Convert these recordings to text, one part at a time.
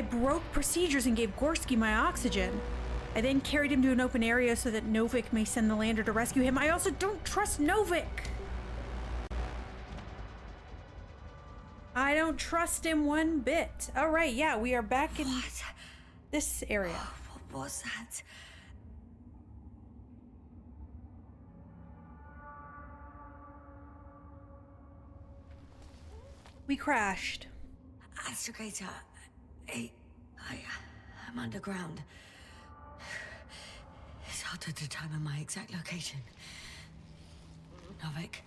I broke procedures and gave Gorski my oxygen. I then carried him to an open area so that Novik may send the lander to rescue him. I also don't trust Novik. I don't trust him one bit. All right, yeah, we are back in this area. What was that? We crashed. Astrogator, I'm underground. It's hard to determine my exact location. Novik,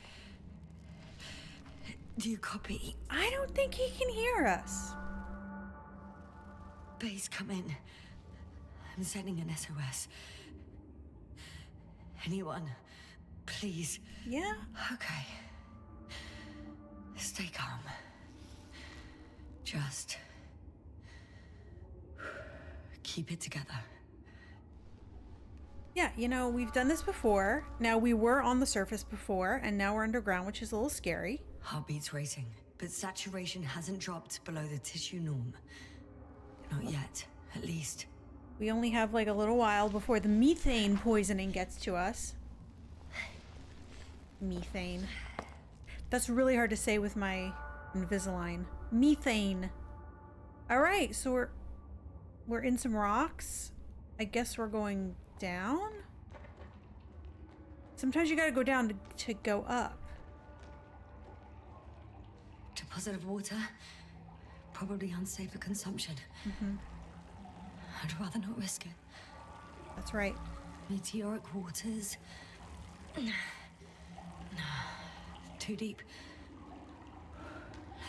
do you copy? I don't think he can hear us. Base, come in. I'm sending an SOS. Anyone, please. Yeah? Okay. Stay calm. Just keep it together. Yeah, you know, we've done this before. Now, we were on the surface before, and now we're underground, which is a little scary. Heartbeat's racing, but saturation hasn't dropped below the tissue norm. Not yet, at least. We only have like a little while before the methane poisoning gets to us. Methane. That's really hard to say with my Invisalign. Methane. All right, so we're in some rocks. I guess we're going down? Sometimes you gotta go down to go up. Deposit of water, probably unsafe for consumption. I'd rather not risk it. That's right. Meteoric waters. Too deep.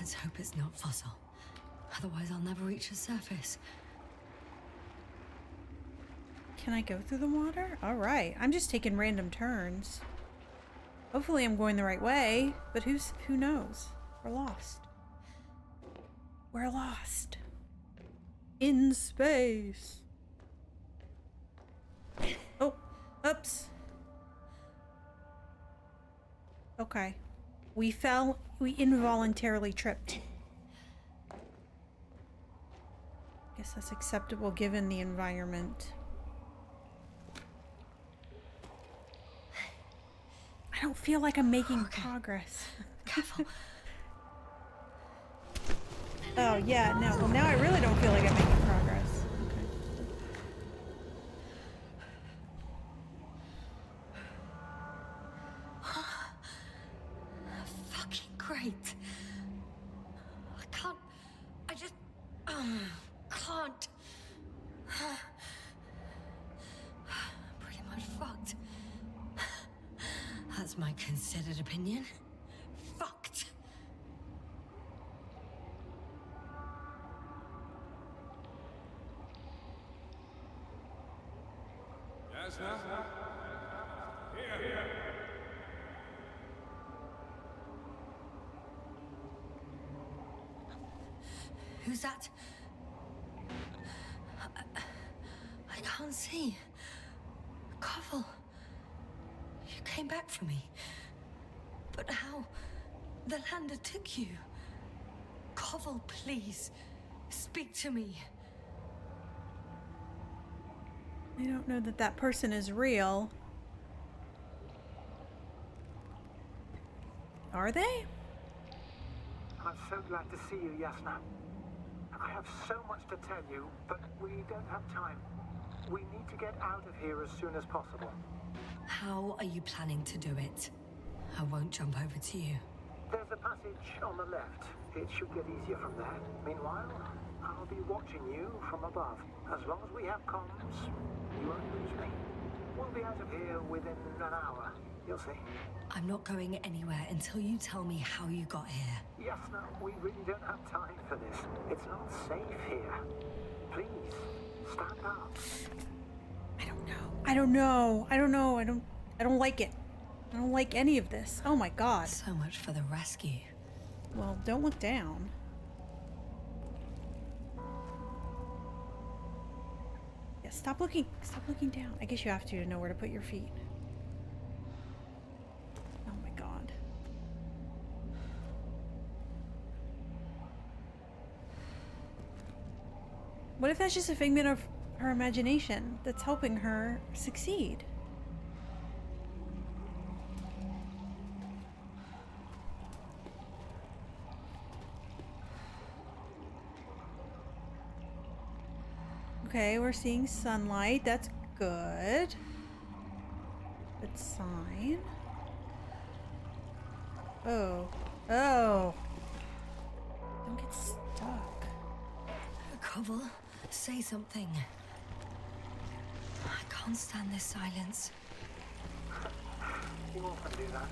Let's hope it's not fossil. Otherwise, I'll never reach the surface. Can I go through the water? All right. I'm just taking random turns. Hopefully I'm going the right way, but who knows? We're lost. We're lost. In space. Oh, oops. Okay. We fell. We involuntarily tripped. Guess that's acceptable given the environment. I don't feel like I'm making progress. Careful. Oh, yeah, no. Well, now I really don't feel like I'm making progress. Okay. Fucking great. I just can't. Pretty much fucked. That's my considered opinion. Fucked. Yes, now? Here. Who's that? I can't see. Koval, you came back for me. But how? The lander took you. Koval, please, speak to me. I don't know that that person is real. Are they? I'm so glad to see you, Yasna. I have so much to tell you, but we don't have time. We need to get out of here as soon as possible. How are you planning to do it? I won't jump over to you. There's a passage on the left. It should get easier from there. Meanwhile, I'll be watching you from above. As long as we have comms, you won't lose me. We'll be out of here within an hour. You'll see. I'm not going anywhere until you tell me how you got here. Yasna, we really don't have time for this. It's not safe here. Please, stand up. I don't know. I don't like it. I don't like any of this. Oh my god. So much for the rescue. Well, don't look down. Yeah, stop looking down. I guess you have to know where to put your feet. Oh my god. What if that's just a figment of her imagination that's helping her succeed? Okay, we're seeing sunlight. That's good. Good sign. Oh. Oh. Don't get stuck. Koval, say something. I can't stand this silence. You often do that.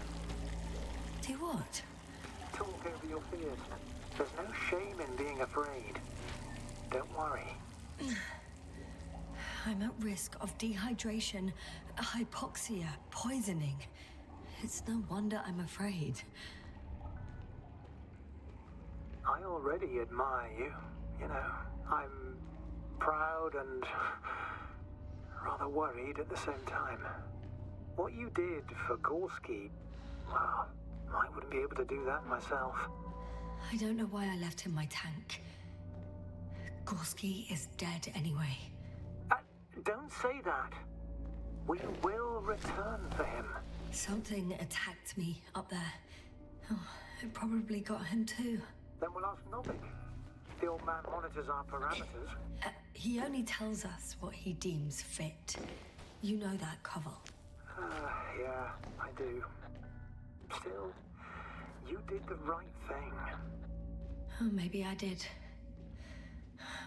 Do what? Talk over your fears. There's no shame in being afraid. Don't worry. I'm at risk of dehydration, hypoxia, poisoning. It's no wonder I'm afraid. I already admire you. You know, I'm proud and rather worried at the same time. What you did for Gorski, well, I wouldn't be able to do that myself. I don't know why I left him my tank. Gorski is dead anyway. Don't say that. We will return for him. Something attacked me up there. Oh, it probably got him too. Then we'll ask Novik. The old man monitors our parameters. He only tells us what he deems fit. You know that, Koval. Yeah, I do. Still, you did the right thing. Oh, maybe I did.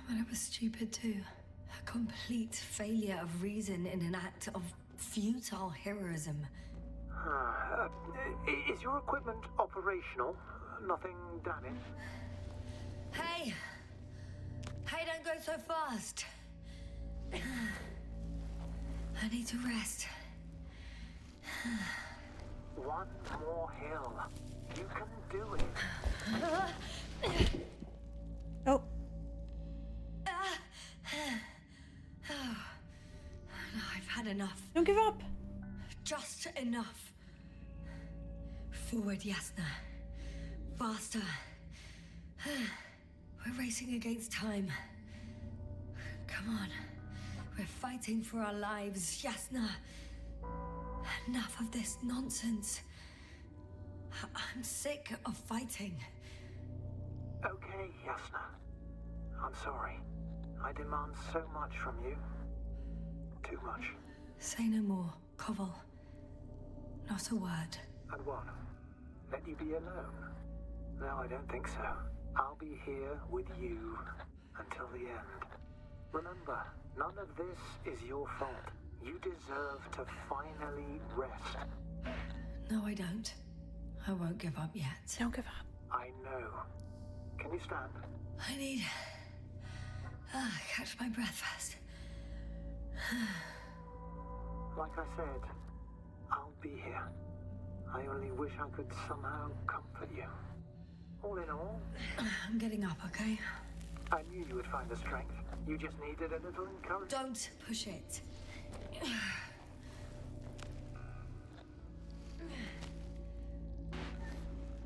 But it was stupid too. A complete failure of reason in an act of futile heroism. Is your equipment operational? Nothing damaged? Hey! Hey, don't go so fast! I need to rest. One more hill. You can do it. Oh. I've had enough. Don't give up. Just enough. Forward, Yasna. Faster. We're racing against time. Come on. We're fighting for our lives, Yasna. Enough of this nonsense. I'm sick of fighting. Okay, Yasna. I'm sorry. I demand so much from you. Too much. Say no more, Koval. Not a word. And what? Let you be alone? No, I don't think so. I'll be here with you until the end. Remember, none of this is your fault. You deserve to finally rest. No, I don't. I won't give up yet. Don't give up. I know. Can you stand? I need... catch my breath first. Like I said, I'll be here. I only wish I could somehow comfort you. All in all, I'm getting up, okay? I knew you would find the strength. You just needed a little encouragement. Don't push it.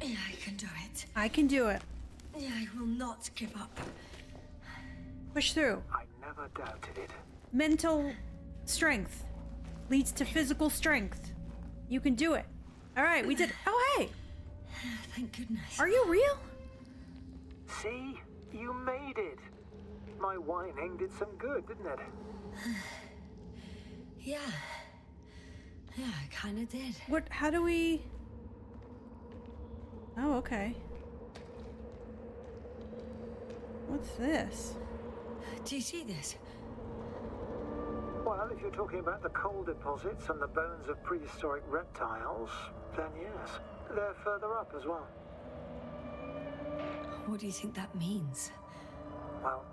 Yeah, I can do it. I can do it. Yeah, I will not give up. Push through. I never doubted it. Mental strength leads to physical strength. You can do it. All right, we did. Oh, hey. Thank goodness. Are you real? See? You made it. My whining did some good, didn't it? Yeah. Yeah, I kind of did. What? How do we... Oh, okay. What's this? Do you see this? Well, if you're talking about the coal deposits and the bones of prehistoric reptiles, then yes. They're further up as well. What do you think that means? Well,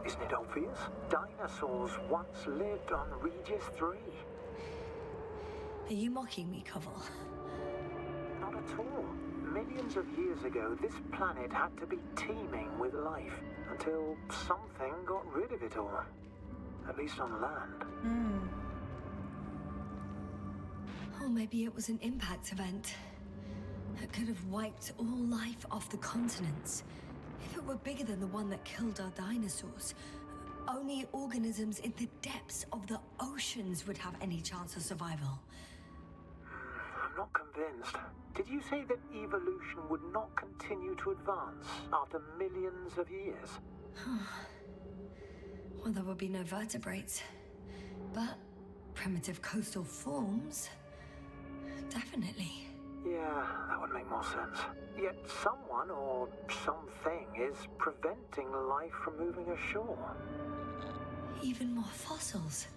isn't it obvious? Dinosaurs once lived on Regis 3. Are you mocking me, Koval? Not at all. Millions of years ago, this planet had to be teeming with life until something got rid of it all. At least on land. Or maybe it was an impact event that could have wiped all life off the continents. If it were bigger than the one that killed our dinosaurs, Only organisms in the depths of the oceans would have any chance of survival. I'm not convinced. Did you say that evolution would not continue to advance after millions of years? Well, there would be no vertebrates. But primitive coastal forms, definitely. Yeah, that would make more sense. Yet someone or something is preventing life from moving ashore. Even more fossils.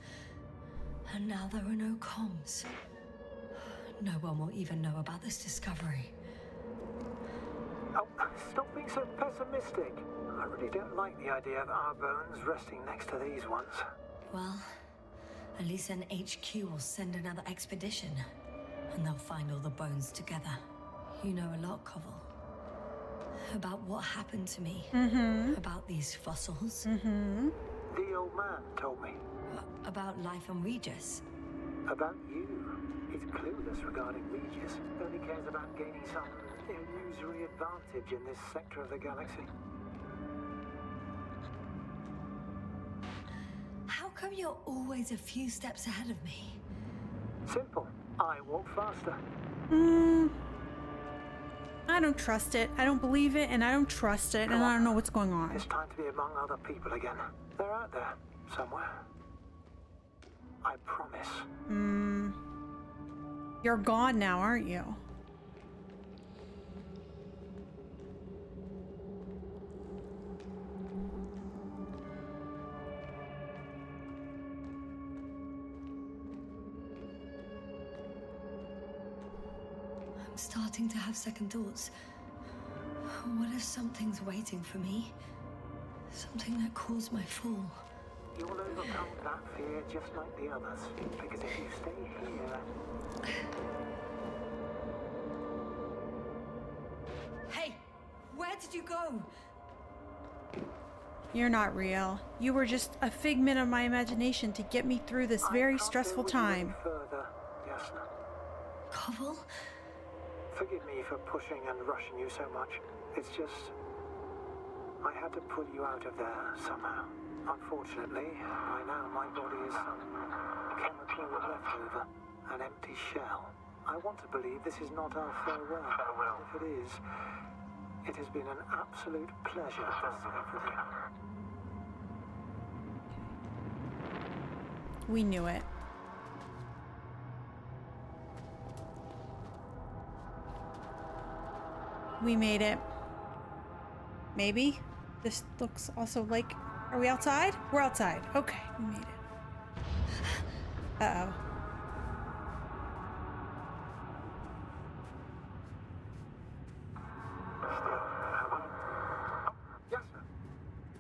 And now there are no comms. No one will even know about this discovery. Oh, stop being so pessimistic. I really don't like the idea of our bones resting next to these ones. Well, at least an HQ will send another expedition. And they'll find all the bones together. You know a lot, Koval. About what happened to me. About these fossils. The old man told me. About life on Regis. About you. He's clueless regarding Regis. Only cares about gaining some illusory advantage in this sector of the galaxy. How come you're always a few steps ahead of me? Simple. I walk faster. I don't trust it. I don't believe it, and I don't trust it, and I don't know what's going on. It's time to be among other people again. They're out there, somewhere. I promise. You're gone now, aren't you? I'm starting to have second thoughts. What if something's waiting for me? Something that caused my fall. You'll overcome that fear just like the others. Because if you stay here... Hey! Where did you go? You're not real. You were just a figment of my imagination to get me through this very stressful time. Further, Yasna. Koval? Forgive me for pushing and rushing you so much. It's just... I had to pull you out of there somehow. Unfortunately, by now my body is some chemical leftover. An empty shell. I want to believe this is not our farewell. If it is, it has been an absolute pleasure to serve with you. We knew it. We made it. Maybe? This looks also like... Are we outside? We're outside. Okay, we made it. Uh-oh. Yes, sir.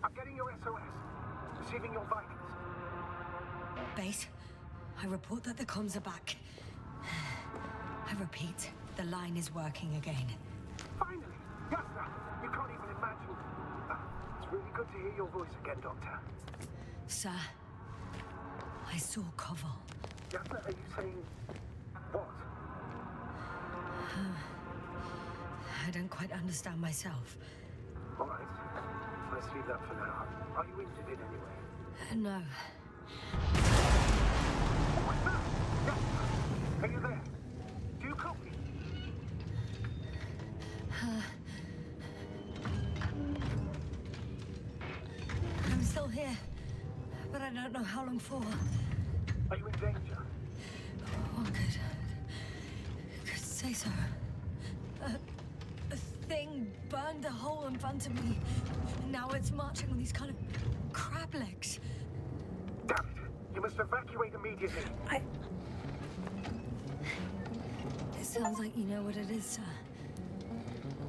I'm getting your SOS. Receiving your vitals. Base, I report that the comms are back. I repeat, the line is working again. Finally! Yes, sir. You can't even imagine. It's really good to hear your voice again, Doctor. Sir, I saw Koval. Yes, sir. Are you saying... what? I don't quite understand myself. All right. Let's leave that for now. Are you injured in any way? No. What's that? Yes, sir. Are you there? Do you copy? I'm still here, but I don't know how long for. Are you in danger? One could say so. A thing burned a hole in front of me. Now it's marching on these kind of crab legs. Damn it. You must evacuate immediately. It sounds like you know what it is, sir.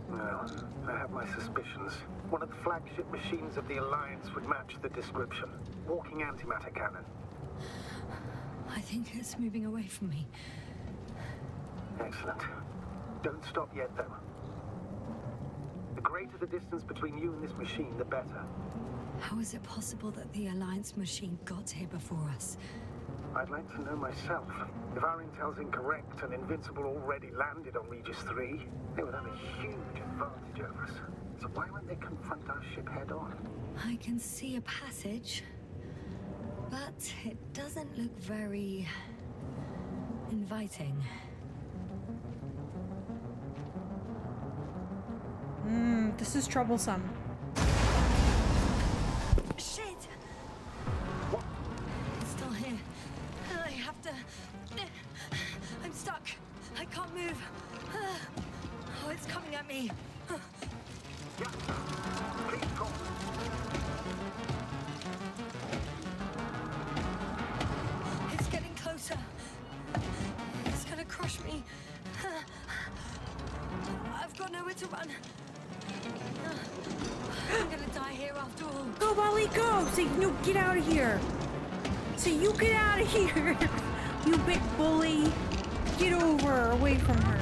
Well, I have my suspicions. One of the flagship machines of the Alliance would match the description. Walking antimatter cannon. I think it's moving away from me. Excellent. Don't stop yet, though. The greater the distance between you and this machine, the better. How is it possible that the Alliance machine got here before us? I'd like to know myself. If our intel's incorrect and Invincible already landed on Regis 3, they would have a huge advantage over us. So why won't they confront our ship head on? I can see a passage, But it doesn't look very inviting. This is troublesome. Shit! It's still here. I have to... I'm stuck. I can't move. Oh, it's coming at me. Yeah. Please call. It's getting closer. It's gonna crush me. I've got nowhere to run. I'm gonna die here after all. Go, Molly, go! So you get out of here. So you get out of here. You big bully. Get over, away from her.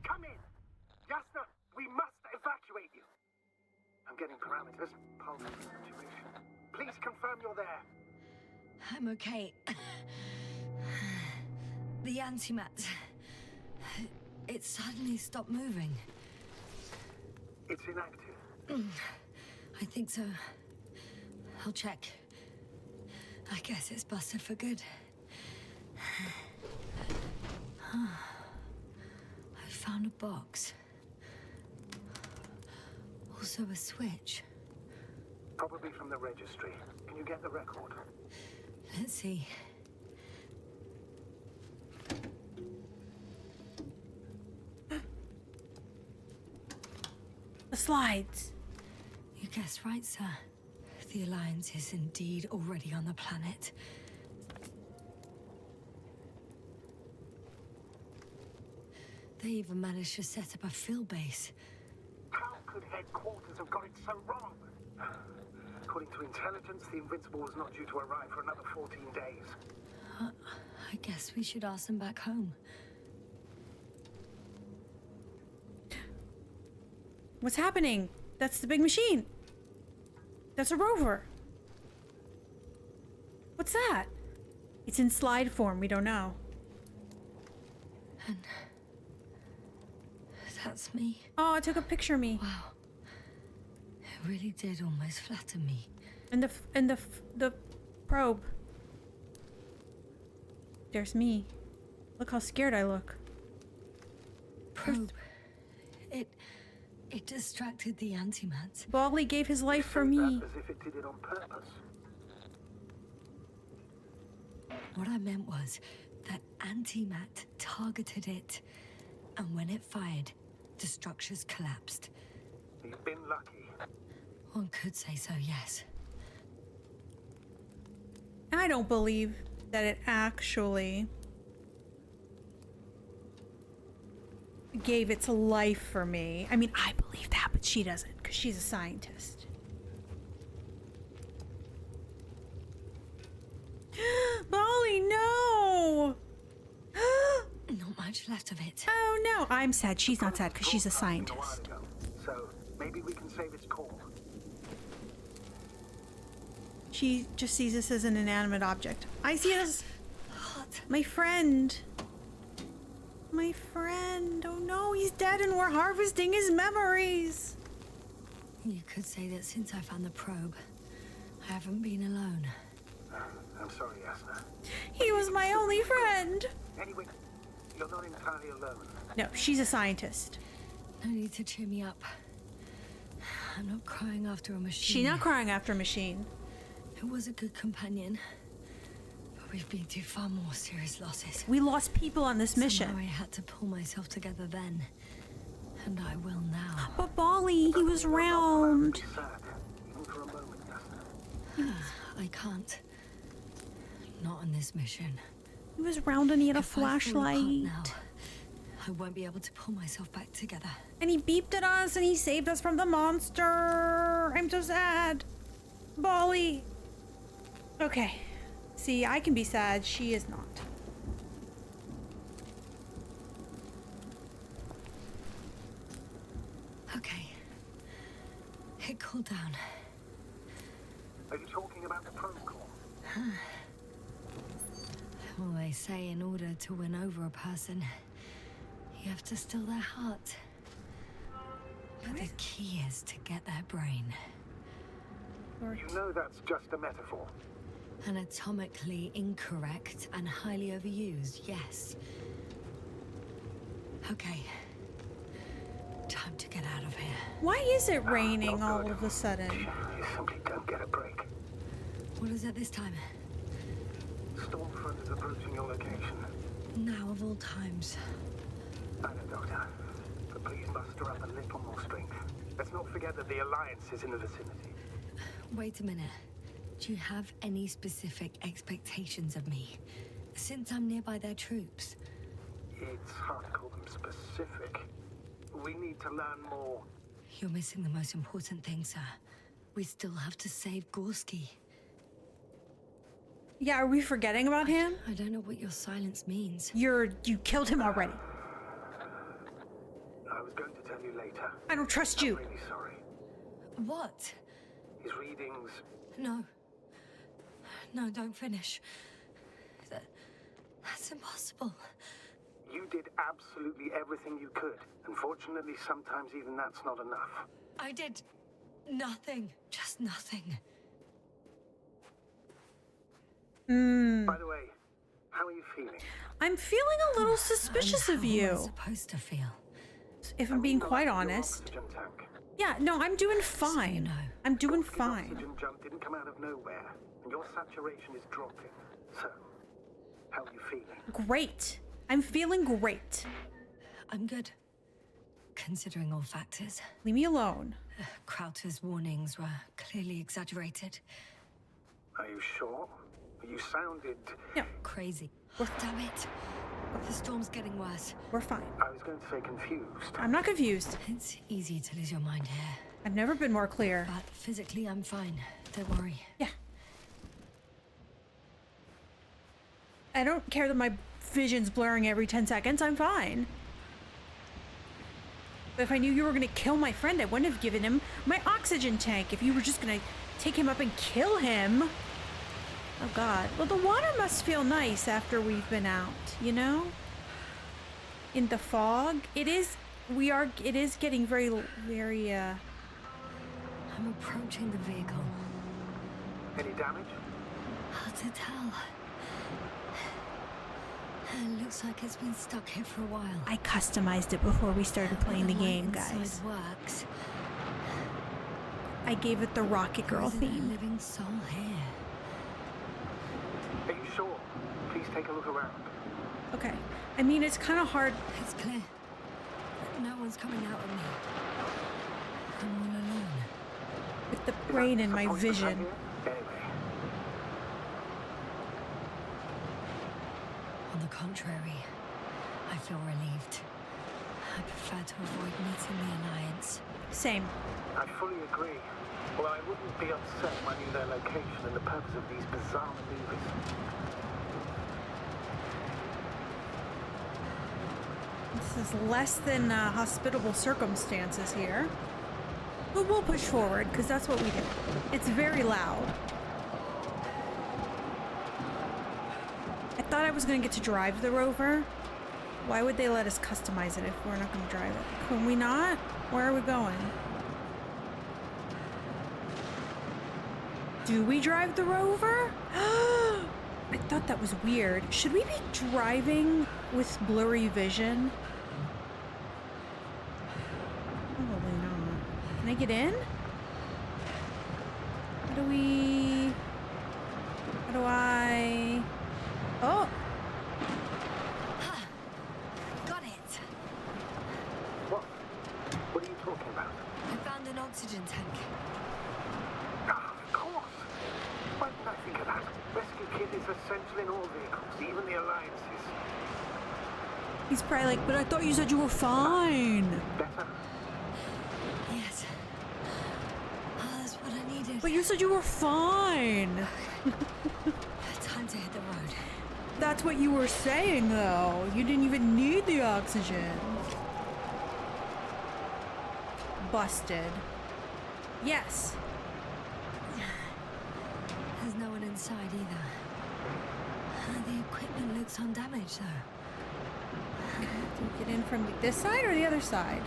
Come in! Yasna, we must evacuate you. I'm getting parameters. Pulse situation. Please confirm you're there. I'm okay. The antimat. It suddenly stopped moving. It's inactive. I think so. I'll check. I guess it's busted for good. I found a box. Also a switch. Probably from the registry. Can you get the record? Let's see. The slides. You guessed right, sir. The Alliance is indeed already on the planet. They even managed to set up a field base. How could headquarters have got it so wrong? According to intelligence, the Invincible was not due to arrive for another 14 days. I guess we should ask them back home. What's happening? That's the big machine. That's a rover. What's that? It's in slide form. We don't know. And that's me. Oh, it took a picture of me. Wow. It really did almost flatten me. And the probe. There's me. Look how scared I look. Probe. It distracted the antimat. Bally gave his life for Say me. that as if it did it on purpose. What I meant was that antimat targeted it, and when it fired, the structures collapsed. You've been lucky. One could say so, yes. I don't believe that it actually gave its life for me. I mean, I believe that, but she doesn't, because she's a scientist. Molly, no! Not much left of it. Oh no, I'm sad. She's not sad because she's a Broadcasting scientist. a while ago, so maybe we can save its call. She just sees this as an inanimate object. I see it as Hot. my friend. My friend. Oh no, he's dead and we're harvesting his memories. You could say that since I found the probe, I haven't been alone. I'm sorry, Yasna. He was my only friend. Anyway, you're not entirely alone. No, she's a scientist. No need to cheer me up. I'm not crying after a machine. She's not crying after a machine. It was a good companion, but we've been through far more serious losses. We lost people on this mission. Somehow I had to pull myself together then, and I will now. But Bali, he was round. Be sad, even for a moment, Yasna. I can't. Not on this mission. He was round and he had a If I fall apart flashlight. now, I won't be able to pull myself back together. And he beeped at us and he saved us from the monster. I'm so sad. Bali. Okay. See, I can be sad. She is not. Okay. It cooled down. Are you talking about the probe call? Well, they say in order to win over a person, you have to steal their heart. But the key is to get their brain. You know that's just a metaphor. Anatomically incorrect and highly overused, yes. Okay. Time to get out of here. Why is it raining Not all good. of a sudden? You simply don't get a break. What is it this time? Storm front is approaching your location. Now of all times. I know, Doctor. But please muster up a little more strength. Let's not forget that the Alliance is in the vicinity. Wait a minute. Do you have any specific expectations of me? Since I'm nearby their troops. It's hard to call them specific. We need to learn more. You're missing the most important thing, sir. We still have to save Gorski. Yeah, are we forgetting about him? I don't know what your silence means. You killed him already. I was going to tell you later. I don't trust I'm you. really sorry. What? His readings... No. No, don't finish. That's impossible. You did absolutely everything you could. Unfortunately, sometimes even that's not enough. I did nothing. Just nothing. By the way, how are you feeling? I'm feeling a little suspicious of How am I you, supposed to feel? if I'm being quite Your honest. oxygen tank. Yeah, no, I'm doing fine. know. I'm doing Gorski's fine. oxygen jump didn't come out of nowhere, and your saturation is dropping. So, how are you feeling? Great. I'm feeling great. I'm good. Considering all factors. Leave me alone. Crowther's warnings were clearly exaggerated. Are you sure? You sounded... No, Crazy. Damn it. The storm's getting worse. we're fine. I was going to say confused. I'm not confused. It's easy to lose your mind here. I've never been more clear. But physically, I'm fine. Don't worry. Yeah. I don't care that my vision's blurring every 10 seconds. I'm fine. But if I knew you were going to kill my friend, I wouldn't have given him my oxygen tank. If you were just going to take him up and kill him. Oh, God. Well, the water must feel nice after we've been out, you know? In the fog. It is getting very, I'm approaching the vehicle. Any damage? Hard to tell. It looks like it's been stuck here for a while. I customized it before we started playing the The light game, inside guys. works. I gave it the Rocket Girl Isn't a theme. living soul here. Are you sure? Please take a look around. Okay. I mean, it's kind of hard. It's clear. No one's coming out of me. I'm all alone. With the Is that brain in my disappointment vision. right here? Anyway, On the contrary, I feel relieved. I prefer to avoid meeting the Alliance. Same. I fully agree. Well, I wouldn't be upset if I knew their location and the purpose of these bizarre maneuvers. This is less than hospitable circumstances here. But we'll push forward, because that's what we do. It's very loud. I thought I was going to get to drive the rover. Why would they let us customize it if we're not going to drive it? Can we not? Where are we going? Do we drive the rover? I thought that was weird. Should we be driving with blurry vision? Probably not. Can I get in? How do I... Oh! Got it! What? What are you talking about? I found an oxygen tank. Ah, of course. Why didn't I think of that? Rescue kit is essential in all vehicles, even the Alliances. He's probably like, but I thought you said you were fine. Better? Yes. Oh, that's what I needed. But you said you were fine. Time to hit the road. That's what you were saying, though. You didn't even need the oxygen. Busted. Yes. There's no one inside either. The equipment looks undamaged, though. Do we get in from this side or the other side?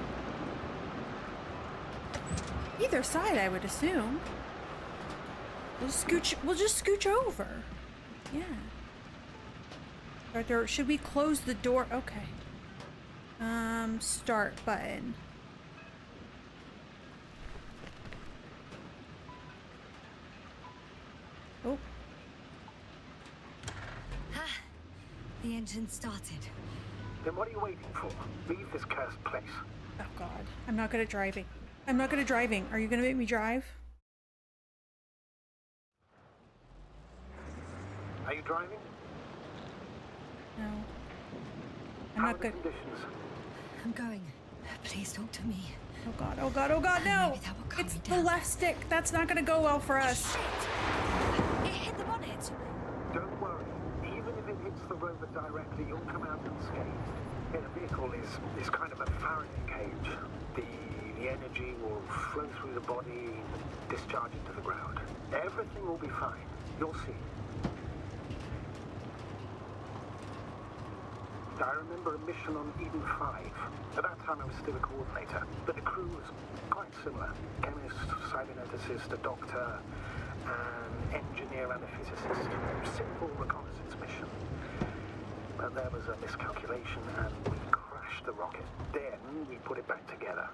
Either side, I would assume. We'll just scooch over. Yeah. Should we close the door? Okay. Start button. Oh. Ah, the engine started. Then what are you waiting for? Leave this cursed place. Oh God. I'm not good at driving. I'm not good at driving. Are you gonna make me drive? Are you driving? No. I'm How not are the good. conditions? I'm going. Please talk to me. Oh God, oh God, oh God, no! Maybe that will calm It's me the down. left stick. That's not gonna go well for us. Shit! It hit the bonnet. Don't worry. Even if it hits the rover directly, you'll come out unscathed. Yeah, the vehicle is kind of a Faraday cage. The energy will flow through the body, discharge into the ground. Everything will be fine. You'll see. I remember a mission on Eden 5. At that time I was still a coordinator, but the crew was quite similar. Chemist, cyberneticist, a doctor, an engineer and a physicist. Simple reconnaissance mission. But there was a miscalculation and we crashed the rocket. Then we put it back together.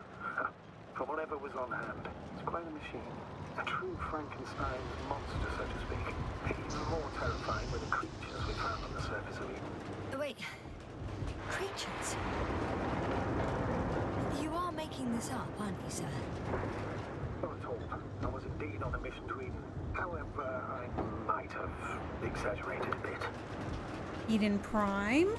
From whatever was on hand. It's quite a machine. A true Frankenstein monster, so to speak. Even more terrifying were the creatures we found on the surface of Eden. Wait. Creatures? You are making this up, aren't you, sir? Not at all. I was indeed on a mission to Eden. However, I might have exaggerated a bit. Eden Prime?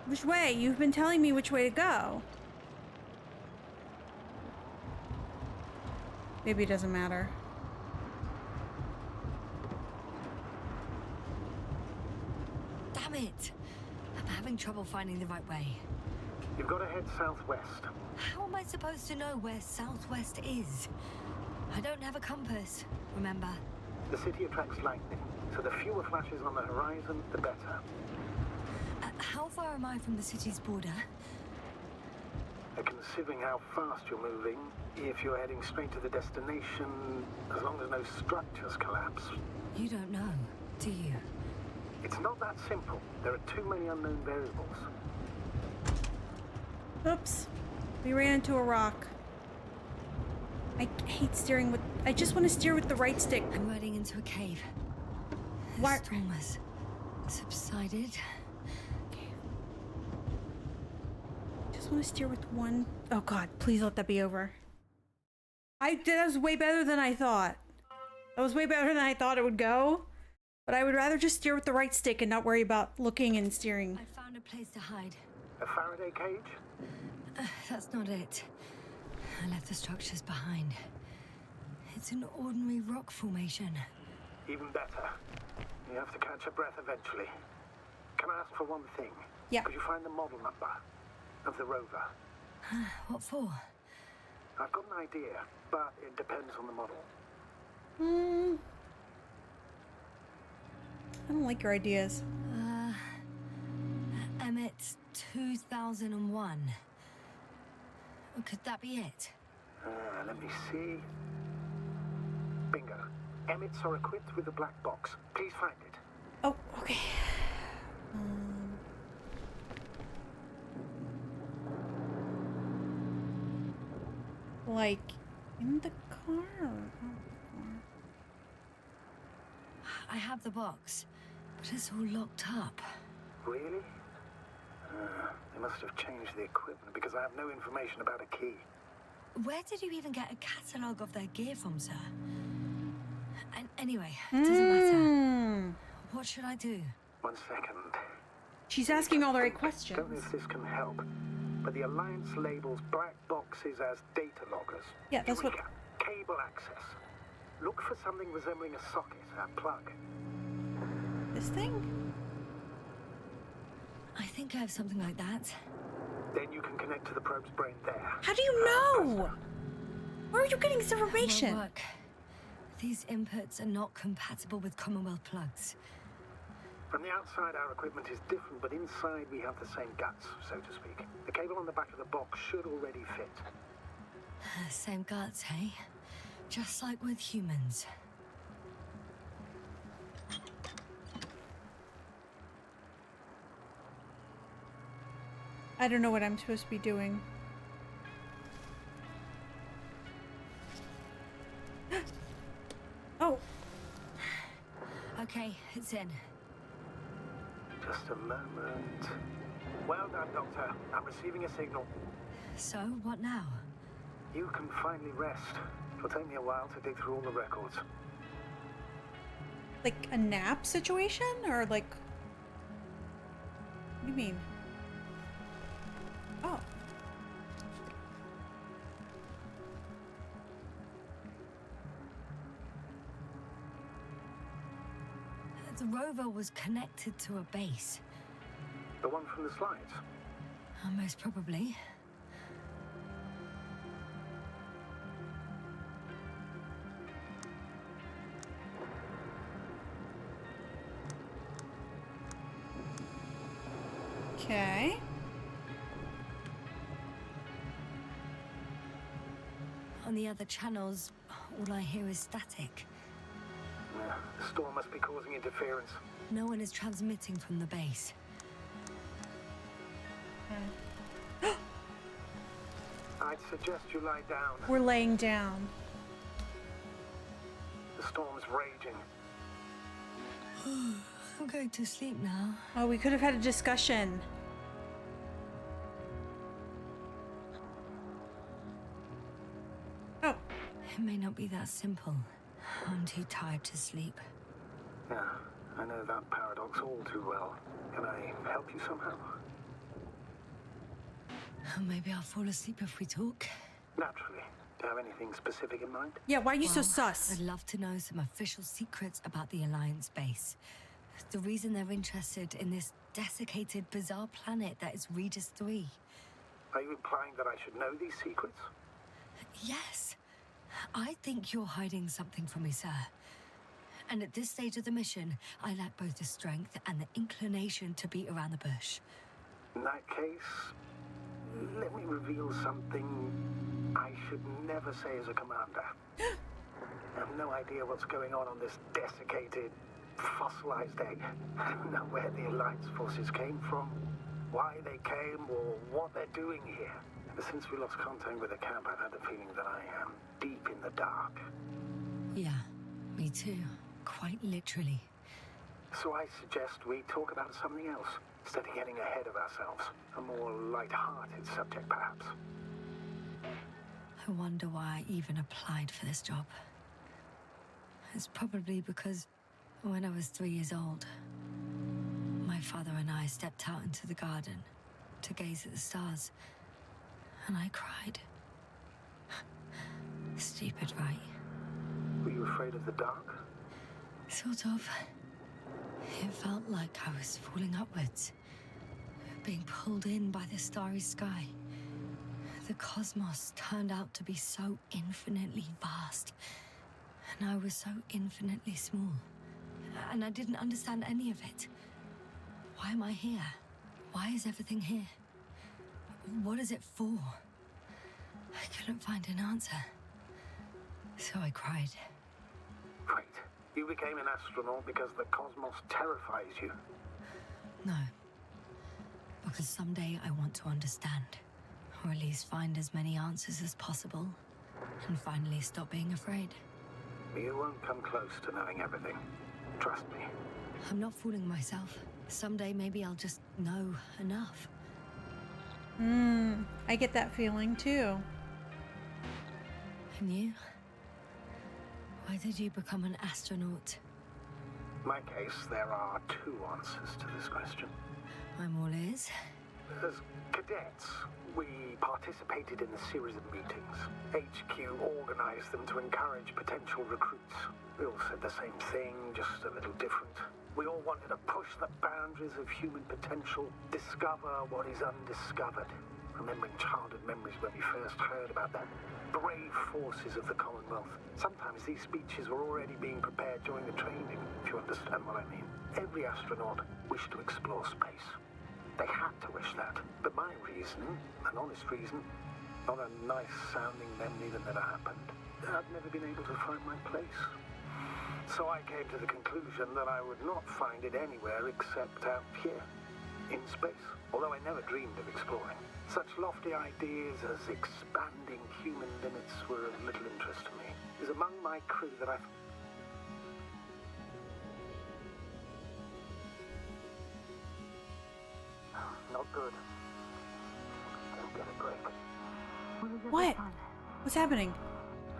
Which way? You've been telling me which way to go. Maybe it doesn't matter. Damn it! I'm having trouble finding the right way. You've got to head southwest. How am I supposed to know where southwest is? I don't have a compass, remember? The city attracts lightning, so the fewer flashes on the horizon, the better. How far am I from the city's border? Considering how fast you're moving, if you're heading straight to the destination, as long as no structures collapse. You don't know, do you? It's not that simple. There are too many unknown variables. Oops. We ran into a rock. I hate steering with... I just want to steer with the right stick. I'm riding into a cave. Why- The storm has subsided. Just want to steer with one... Oh God, please let that be over. That was way better than I thought. That was way better than I thought it would go. But I would rather just steer with the right stick and not worry about looking and steering. I found a place to hide. A Faraday cage? That's not it. I left the structures behind. It's an ordinary rock formation. Even better. You have to catch your breath eventually. Can I ask for one thing? Yeah. Could you find the model number of the rover? What for? I've got an idea, but it depends on the model. I don't like your ideas. Emmet 2001. Could that be it? Let me see. Bingo. Emmets are equipped with a black box. Please find it. Oh, okay. Like, in the car? Or out the car? I have the box, but it's all locked up. Really? They must have changed the equipment because I have no information about a key. Where did you even get a catalogue of their gear from, sir? And anyway, it doesn't matter. What should I do? 1 second. She's asking all the right Don't know questions. if this can help, but the Alliance labels black boxes as data loggers. Yeah, that's what... Eureka. Cable access. Look for something resembling a socket, a plug. This thing? I think I have something like that. Then you can connect to the probe's brain there. How do you know? Where are you getting this Won't information? work. These inputs are not compatible with Commonwealth plugs. From the outside, our equipment is different, but inside we have the same guts, so to speak. The cable on the back of the box should already fit. Same guts, hey? Just like with humans. I don't know what I'm supposed to be doing. Oh, Okay, it's in. Just a moment. Well done, Doctor. I'm receiving a signal. So, what now? You can finally rest. It'll take me a while to dig through all the records. like a nap situation? Or like... What do you mean? Oh. The rover was connected to a base. The one from the slides. Most probably. Okay. On the other channels, all I hear is static. The storm must be causing interference. No one is transmitting from the base. I'd suggest you lie down. We're laying down. The storm's raging. I'm going to sleep now. Oh, we could have had a discussion. Oh. It may not be that simple. I'm too tired to sleep. Yeah, I know that paradox all too well. Can I help you somehow? Maybe I'll fall asleep if we talk. Naturally. Do you have anything specific in mind? Yeah, why are you so Well, sus? I'd love to know some official secrets about the Alliance base. The reason they're interested in this desiccated, bizarre planet that is Regis 3. Are you implying that I should know these secrets? Yes. I think you're hiding something from me, sir. And at this stage of the mission, I lack both the strength and the inclination to beat around the bush. In that case, let me reveal something I should never say as a commander. I have no idea what's going on this desiccated, fossilized egg. I don't know where the Alliance forces came from, why they came, or what they're doing here. Ever since we lost contact with the camp, I've had the feeling that I am deep in the dark. Yeah, me too. Quite literally. So I suggest we talk about something else, instead of getting ahead of ourselves. A more light-hearted subject, perhaps. I wonder why I even applied for this job. It's probably because when I was 3 years old, my father and I stepped out into the garden to gaze at the stars, and I cried. Stupid, right? Were you afraid of the dark? Sort of. It felt like I was falling upwards, being pulled in by the starry sky. The cosmos turned out to be so infinitely vast, and I was so infinitely small. And I didn't understand any of it. Why am I here? Why is everything here? What is it for? I couldn't find an answer. So I cried. Great. You became an astronaut because the cosmos terrifies you. No. Because someday I want to understand. Or at least find as many answers as possible. And finally stop being afraid. You won't come close to knowing everything. Trust me. I'm not fooling myself. Someday maybe I'll just know enough. I get that feeling too. And you? Why did you become an astronaut? In my case, there are two answers to this question. I'm all ears. As cadets, we participated in a series of meetings. HQ organized them to encourage potential recruits. We all said the same thing, just a little different. We all wanted to push the boundaries of human potential, discover what is undiscovered. Remembering childhood memories when we first heard about the brave forces of the Commonwealth. Sometimes these speeches were already being prepared during the training, if you understand what I mean. Every astronaut wished to explore space. They had to wish that. But my reason, an honest reason, not a nice-sounding memory that never happened. I'd never been able to find my place. So I came to the conclusion that I would not find it anywhere except out here, in space. Although I never dreamed of exploring. Such lofty ideas as expanding human limits were of little interest to me. It was among my crew that I... Not good. Don't get a break. What? What's happening?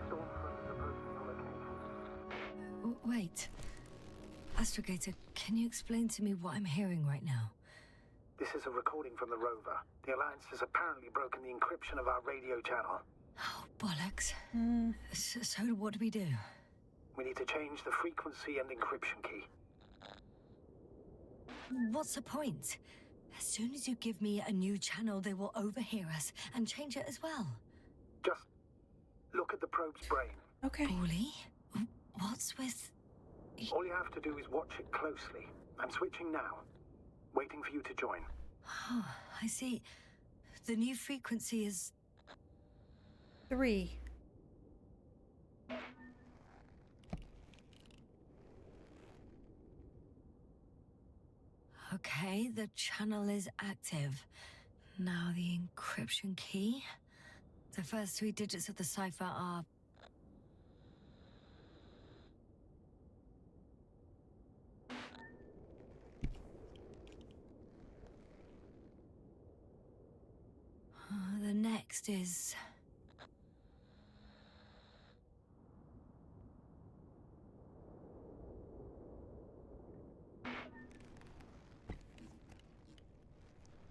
Stormfront is approaching your location. Wait. Astrogator, can you explain to me what I'm hearing right now? This is a recording from the rover. The Alliance has apparently broken the encryption of our radio channel. Oh, bollocks. So what do we do? We need to change the frequency and encryption key. What's the point? As soon as you give me a new channel, they will overhear us and change it as well. Just look at the probe's brain. Okay. Ollie? What's with... All you have to do is watch it closely. I'm switching now. Waiting for you to join. Oh, I see. The new frequency is... 3. Okay, the channel is active. Now the encryption key. The first 3 digits of the cipher are... the next is...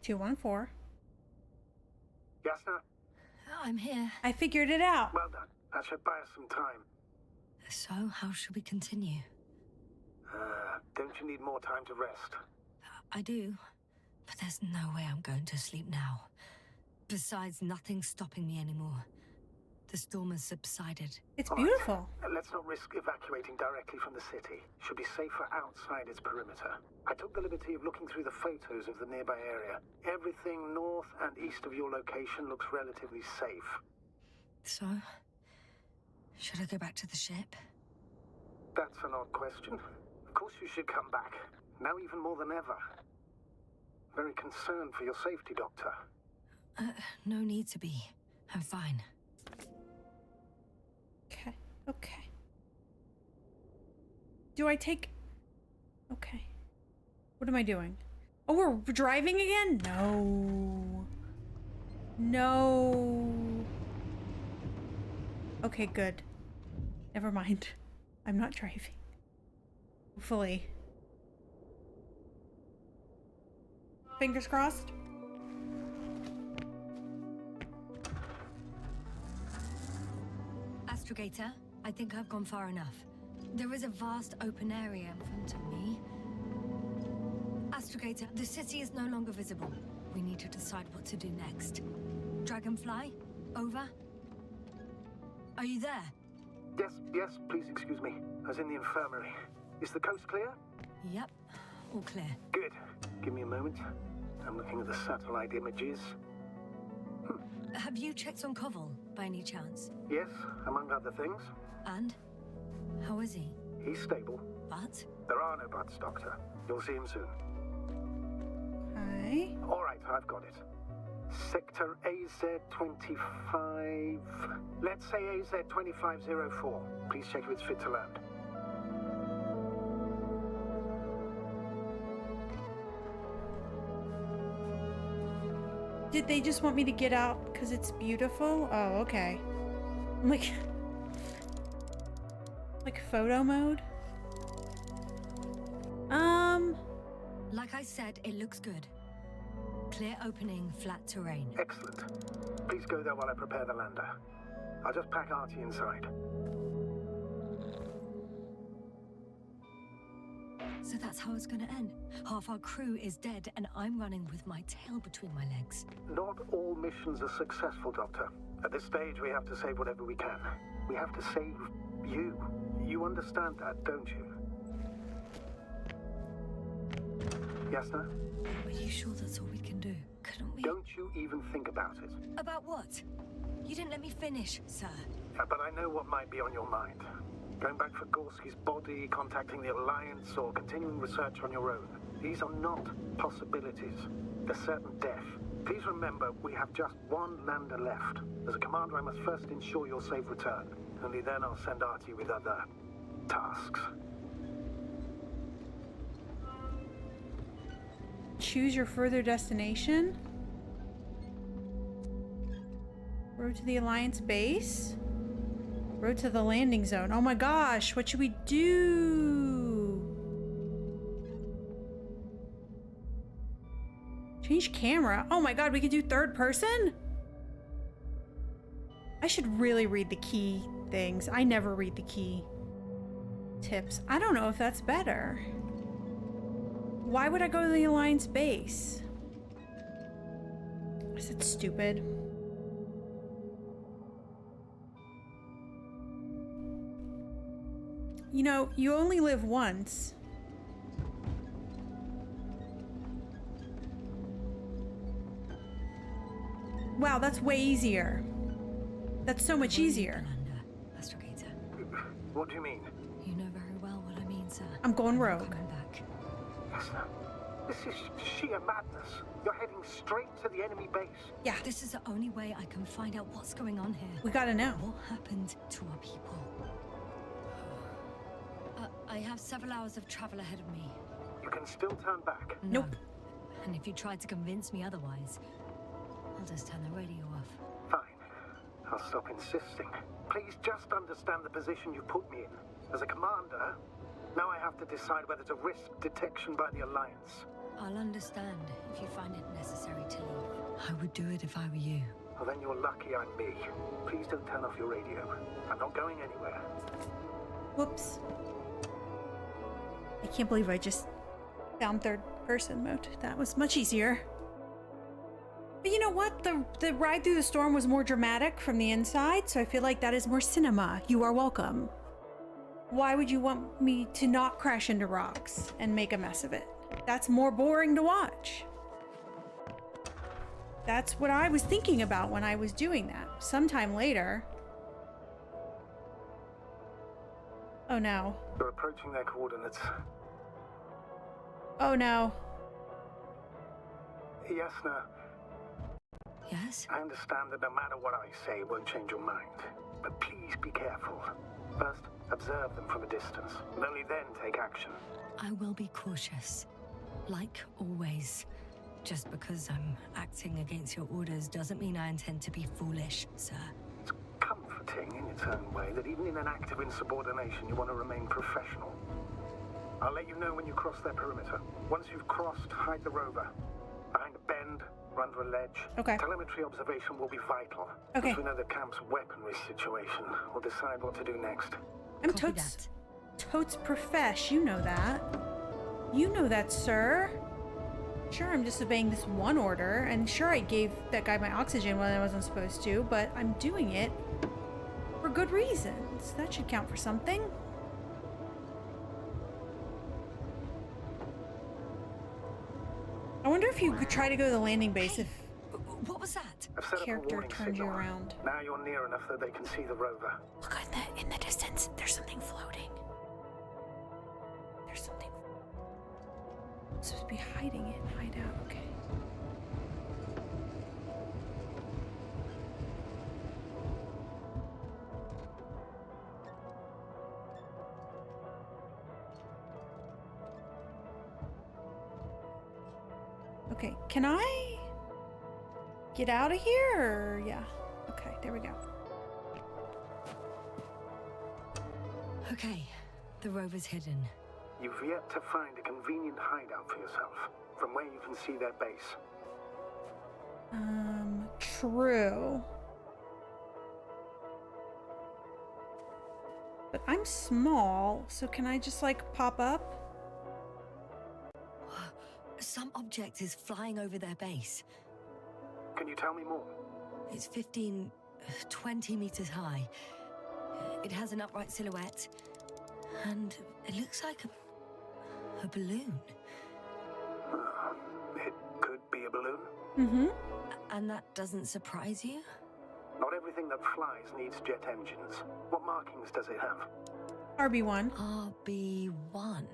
Two, 1, 4. Yasna, I'm here. I figured it out. well done. That should buy us some time. So, how should we continue? Don't you need more time to rest? I do, but there's no way I'm going to sleep now. Besides, nothing's stopping me anymore. The storm has subsided. It's All right. beautiful. Let's not risk evacuating directly from the city. Should be safer outside its perimeter. I took the liberty of looking through the photos of the nearby area. Everything north and east of your location looks relatively safe. So, should I go back to the ship? That's an odd question. Of course you should come back. Now even more than ever. Very concerned for your safety, Doctor. No need to be. I'm fine. Okay. Okay. Do I take... Okay. What am I doing? Oh, we're driving again? No. No. Okay, good. Never mind. I'm not driving. Hopefully. Fingers crossed. Astrogator, I think I've gone far enough. There is a vast open area in front of me. Astrogator, the city is no longer visible. We need to decide what to do next. Dragonfly, over. Are you there? Yes, please excuse me. I was in the infirmary. Is the coast clear? Yep, all clear. Good. Give me a moment. I'm looking at the satellite images. Have you checked on Koval, by any chance? Yes, among other things. And? How is he? He's stable. But? There are no buts, Doctor. You'll see him soon. Hi. All right, I've got it. Sector AZ-25... Let's say AZ-2504. Please check if it's fit to land. Did they just want me to get out because it's beautiful? Oh, okay. I'm like photo mode? Like I said, it looks good. Clear opening, flat terrain. Excellent. Please go there while I prepare the lander. I'll just pack Artie inside. So that's how it's gonna end. Half our crew is dead, and I'm running with my tail between my legs. Not all missions are successful, Doctor. At this stage, we have to save whatever we can. We have to save you. You understand that, don't you? Yasna? Are you sure that's all we can do? Couldn't we? Don't you even think about it. About what? You didn't let me finish, sir. But I know what might be on your mind. Going back for Gorski's body, contacting the Alliance, or continuing research on your own. These are not possibilities. They're certain death. Please remember, we have just one lander left. As a commander, I must first ensure your safe return. Only then I'll send Artie with other tasks. Choose your further destination. Road to the Alliance base. Road to the landing zone. Oh my gosh, what should we do? Change camera. Oh my god, we could do third person? I should really read the key things. I never read the key tips. I don't know if that's better. Why would I go to the Alliance base? Is it stupid? You know, you only live once. Wow, that's way easier. That's so much easier. Astrogator. What do you mean? You know very well what I mean, sir. I'm going I'm not rogue. coming back. Yasna, this is sheer madness. You're heading straight to the enemy base. Yeah, This is the only way I can find out what's going on here. we gotta know. What happened to our people? I have several hours of travel ahead of me. You can still turn back. No. Nope. And if you try to convince me otherwise, I'll just turn the radio off. Fine. I'll stop insisting. Please just understand the position you put me in. As a commander, now I have to decide whether to risk detection by the Alliance. I'll understand if you find it necessary to leave. I would do it if I were you. Well, then you're lucky I'm me. Please don't turn off your radio. I'm not going anywhere. Whoops. I can't believe I just found third person mode. That was much easier. But you know what? The ride through the storm was more dramatic from the inside, so I feel like that is more cinema. You are welcome. Why would you want me to not crash into rocks and make a mess of it? That's more boring to watch. That's what I was thinking about when I was doing that. Sometime later. Oh no. You're approaching their coordinates. Oh no. Yasna, Yes? I understand that no matter what I say, it won't change your mind. But please be careful. First, observe them from a distance, and only then take action. I will be cautious. Like always. Just because I'm acting against your orders doesn't mean I intend to be foolish, sir. It's comforting in its own way that even in an act of insubordination, you want to remain professional. I'll let you know when you cross their perimeter. Once you've crossed, hide the rover. Behind a bend, or under a ledge. Okay. Telemetry observation will be vital. Okay. Once we know the camp's weaponry situation, we'll decide what to do next. I'm Copy totes profesh. You know that. You know that, sir. Sure, I'm disobeying this one order, and sure, I gave that guy my oxygen when I wasn't supposed to, but I'm doing it for good reasons. That should count for something. I wonder if you could try to go to the landing base if What was that? I've set up a character warning turns you signal. around. Now you're near enough that they can see the rover. Look in the distance. There's something floating. There's something. I'm supposed to be hiding it. Hide out. Okay. Okay, can I get out of here? Or... yeah. Okay, there we go. Okay, the rover's hidden. You've yet to find a convenient hideout for yourself, from where you can see their base. True. But I'm small, so can I just like pop up? Some object is flying over their base. Can you tell me more? It's 15, 20 meters high. It has an upright silhouette, and it looks like a balloon. It could be a balloon. Mm-hmm. And that doesn't surprise you? Not everything that flies needs jet engines. What markings does it have? RB1. RB1.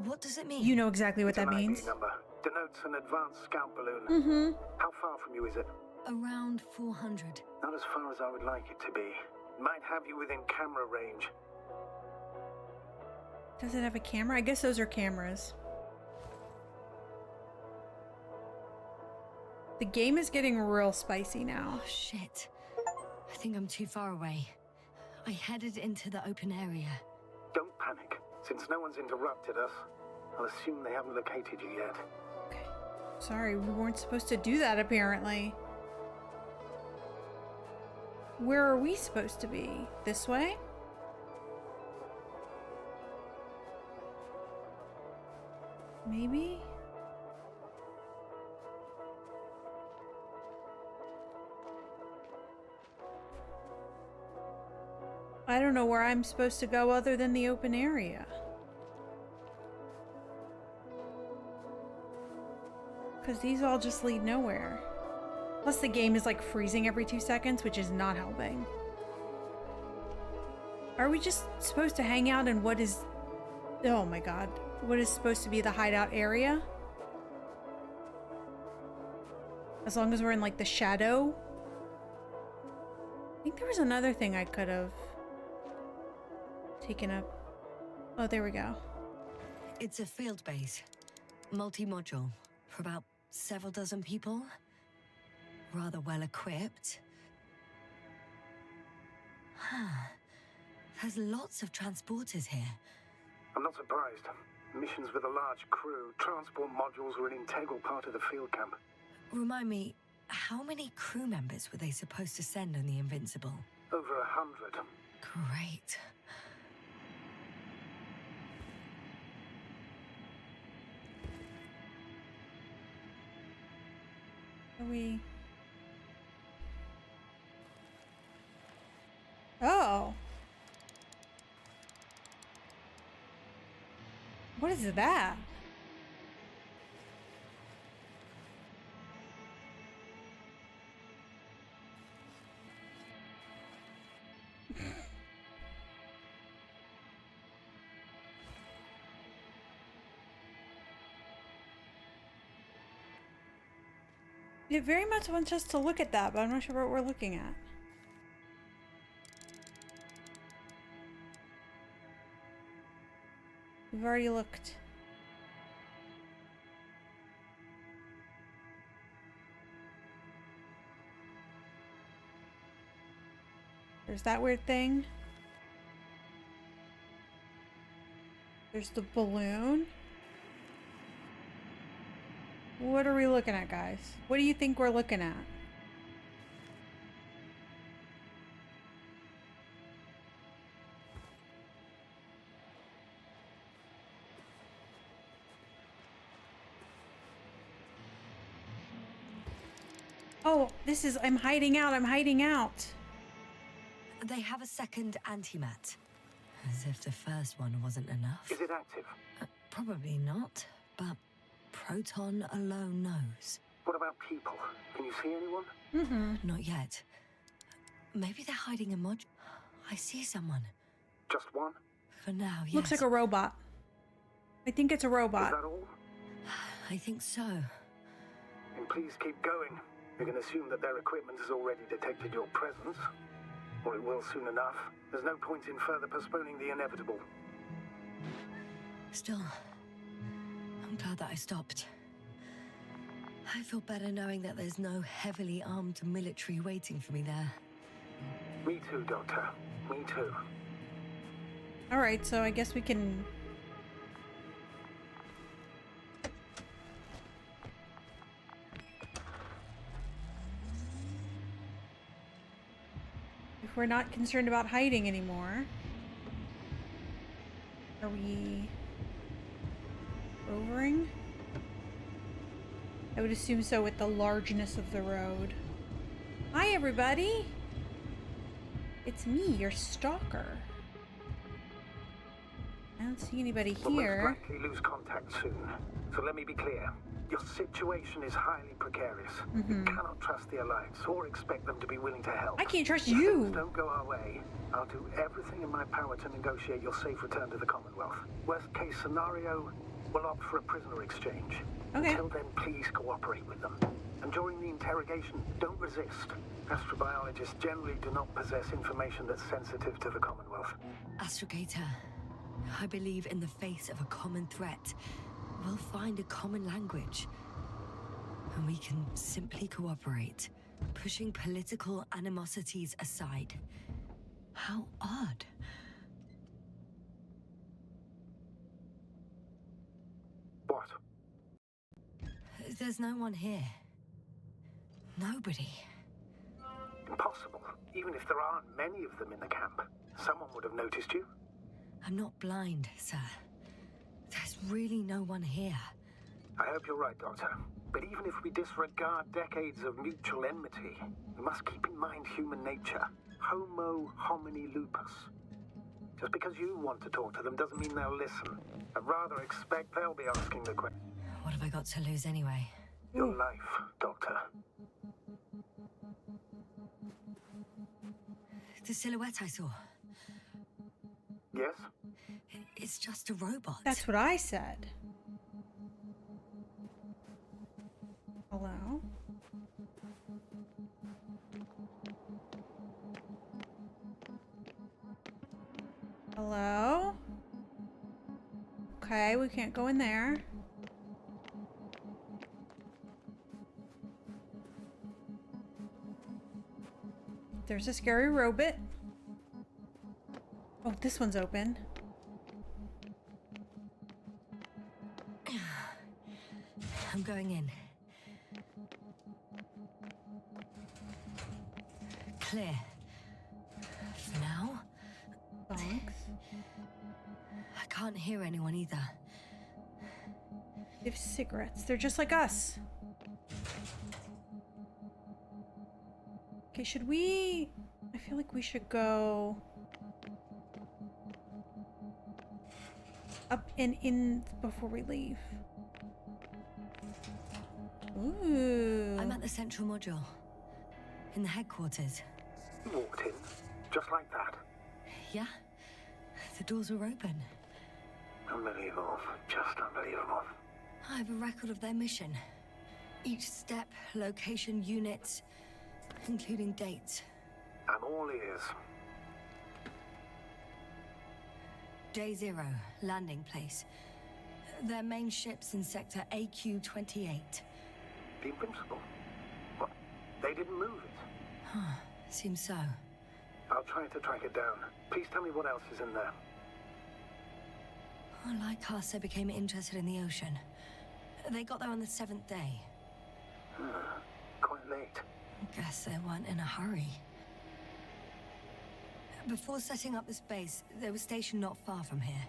What does it mean? You know exactly what It's that an ID means. number. Denotes an advanced scout balloon. Mm-hmm. How far from you is it? Around 400. Not as far as I would like it to be. Might have you within camera range. Does it have a camera? I guess those are cameras. The game is getting real spicy now. Oh, shit. I think I'm too far away. I headed into the open area. Don't panic. Since no one's interrupted us, I'll assume they haven't located you yet. Okay. Sorry, we weren't supposed to do that apparently. Where are we supposed to be? This way? Maybe? I don't know where I'm supposed to go other than the open area. Because these all just lead nowhere. Plus the game is like freezing every 2 seconds, which is not helping. Are we just supposed to hang out in what is... Oh my god. What is supposed to be the hideout area? As long as we're in like the shadow? I think there was another thing I could have taken up. Oh, there we go. It's a field base. Multi-module. For about several dozen people. Rather well equipped. There's lots of transporters here. I'm not surprised. Missions with a large crew, transport modules were an integral part of the field camp. Remind me, how many crew members were they supposed to send on the Invincible? Over 100. Great. Are we... Oh. What is that? It very much wants us to look at that, but I'm not sure what we're looking at. We've already looked. There's that weird thing. There's the balloon. What are we looking at, guys? What do you think we're looking at? Oh, this is... I'm hiding out. I'm hiding out. They have a second antimat. As if the first one wasn't enough. Is it active? Probably not, but Proton alone knows. What about people? Can you see anyone? Mm-hmm. Not yet. Maybe they're hiding a mod. I see someone. Just one? For now, yes. Looks like a robot. I think it's a Is robot. that all? I think so. Then please keep going. You can assume that their equipment has already detected your presence. Or it will soon enough. There's no point in further postponing the inevitable. Still, I'm glad that I stopped. I feel better knowing that there's no heavily armed military waiting for me there. Me too, Doctor. Me too. Alright, so I guess we can... we're not concerned about hiding anymore. Are we overing? I would assume so with the largeness of the road. Hi, everybody! It's me, your stalker. I don't see anybody We'll most here. likely lose contact soon. So let me be clear. Your situation is highly precarious. You cannot trust the Alliance or expect them to be willing to help. I can't trust If you! things don't go our way, I'll do everything in my power to negotiate your safe return to the Commonwealth. Worst case scenario, we'll opt for a prisoner exchange. Okay. Until then, please cooperate with them. And during the interrogation, don't resist. Astrobiologists generally do not possess information that's sensitive to the Commonwealth. Astrogator, I believe in the face of a common threat, we'll find a common language. And we can simply cooperate, pushing political animosities aside. How odd. What? There's no one here. Nobody. Impossible. Even if there aren't many of them in the camp, someone would have noticed you. I'm not blind, sir. There's really no one here. I hope you're right, Doctor. But even if we disregard decades of mutual enmity, we must keep in mind human nature. Homo homini lupus. Just because you want to talk to them doesn't mean they'll listen. I'd rather expect they'll be asking the question. What have I got to lose anyway? Your life, Doctor. The silhouette I saw. Yes? It's just a robot. That's what I said. Hello? Hello? Okay, we can't go in there. There's a scary robot. Oh, this one's open. I'm going in. Clear. For now, Thanks. I can't hear anyone either. They have cigarettes. They're just like us. Okay, should we... I feel like we should go... up and in before we leave. Ooh. I'm at the central module. In the headquarters. You walked in, just like that. Yeah? The doors were open. Unbelievable. Just unbelievable. I have a record of their mission. Each step, location, units, including dates. I'm all ears. Day 0, landing place. Their main ship's in sector AQ-28. The Invincible. What? They didn't move it. Seems so. I'll try to track it down. Please tell me what else is in there. Like us, they became interested in the ocean. They got there on the 7th day. Quite late. Guess they weren't in a hurry. Before setting up this base, they were stationed not far from here,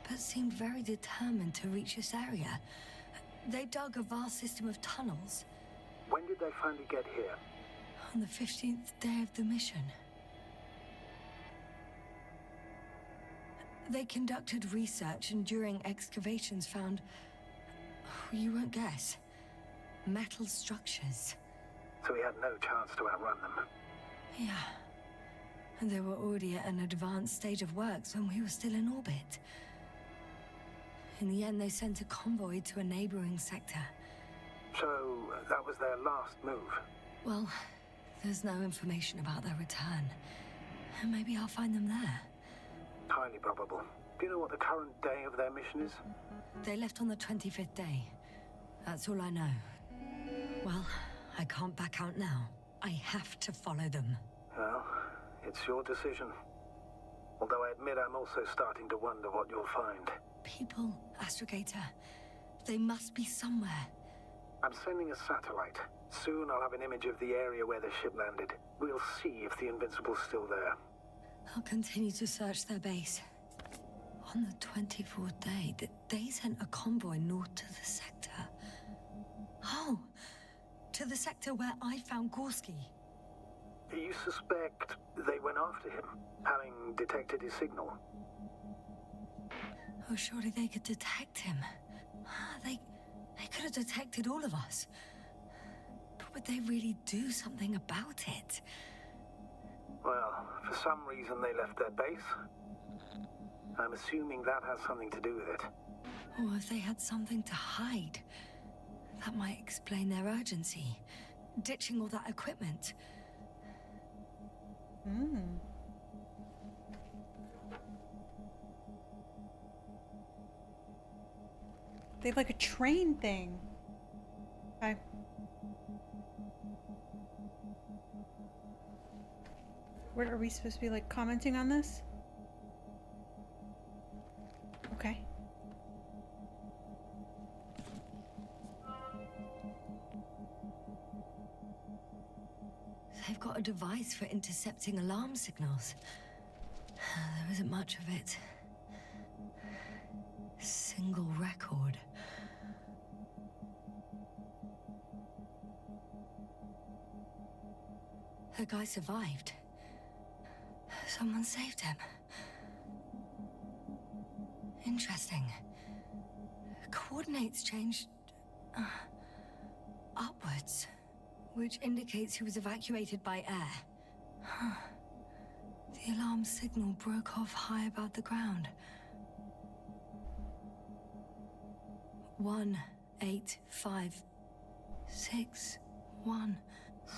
but seemed very determined to reach this area. They dug a vast system of tunnels. When did they finally get here? On the 15th day of the mission. They conducted research and during excavations found, you won't guess, metal structures. So we had no chance to outrun them. Yeah. And they were already at an advanced stage of works when we were still in orbit. In the end, they sent a convoy to a neighboring sector. So that was their last move. Well, there's no information about their return. Maybe I'll find them there. Highly probable. Do you know what the current day of their mission is? They left on the 25th day. That's all I know. Well, I can't back out now. I have to follow them. Well, it's your decision. Although I admit I'm also starting to wonder what you'll find. People, Astrogator. They must be somewhere. I'm sending a satellite. Soon I'll have an image of the area where the ship landed. We'll see if the Invincible's still there. I'll continue to search their base. On the 24th day, they sent a convoy north to the sector. Oh, to the sector where I found Gorski. You suspect they went after him, having detected his signal? Oh, surely they could detect him. They could have detected all of us. But would they really do something about it? Well, for some reason they left their base. I'm assuming that has something to do with it. Or if they had something to hide. That might explain their urgency. Ditching all that equipment. They have like a train thing. Okay. What are we supposed to be like commenting on this? Okay. They've got a device for intercepting alarm signals. There isn't much of it. Single record. The guy survived. Someone saved him. Interesting. Coordinates changed upwards, which indicates he was evacuated by air. The alarm signal broke off high above the ground. 18561.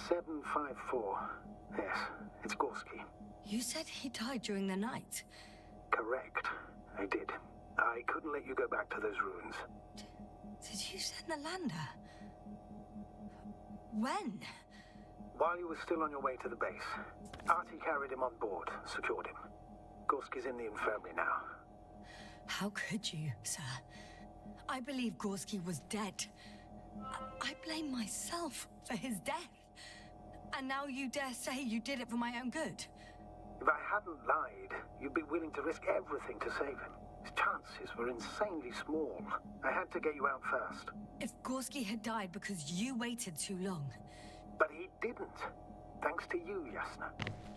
754. Yes, it's Gorski. You said he died during the night. Correct. I did. I couldn't let you go back to those ruins. Did you send the lander? When? While you were still on your way to the base, Artie carried him on board, secured him. Gorski's in the infirmary now. How could you, sir? I believe Gorski was dead. I blame myself for his death. And now you dare say you did it for my own good? If I hadn't lied, you'd be willing to risk everything to save him. His chances were insanely small. I had to get you out first. If Gorski had died because you waited too long... But he didn't. Thanks to you, Yasna.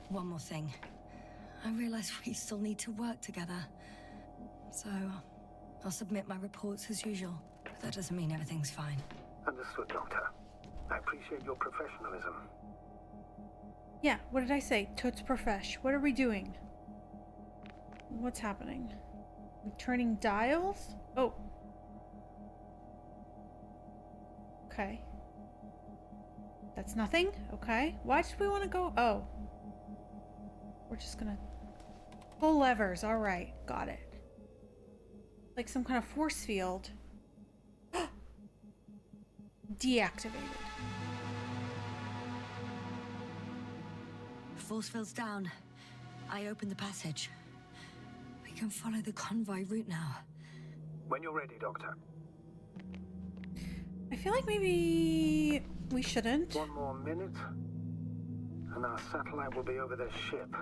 One more thing. I realize we still need to work together. So, I'll submit my reports as usual. But that doesn't mean everything's fine. Understood, Doctor. I appreciate your professionalism. Yeah, what did I say? Totes profesh. What are we doing? What's happening? We turning dials? Oh. Okay. That's nothing? Okay. Why did we want to go? Oh. We're just gonna pull levers. Alright. Got it. Like some kind of force field. Deactivated. Force field's down. I opened the passage. We can follow the convoy route now. When you're ready, Doctor. I feel like maybe we shouldn't. One more minute, and our satellite will be over their ship.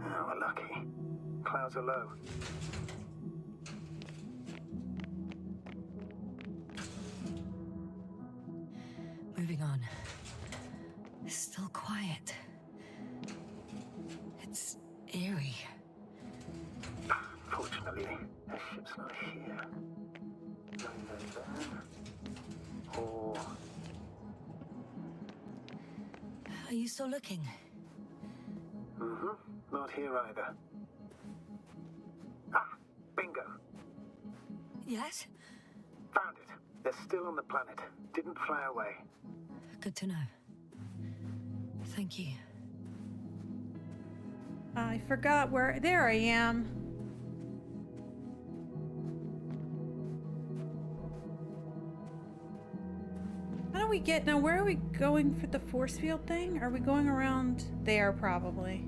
Oh, we're lucky. Clouds are low. Moving on. It's still quiet. It's eerie. Fortunately, the ship's not here. Neither there or... Are you still looking? Not here either. Ah, bingo. Yes? Found it. They're still on the planet. Didn't fly away. Good to know. Thank you. I forgot where... There I am. How do we get... Now, where are we going for the force field thing? Are we going around there, probably?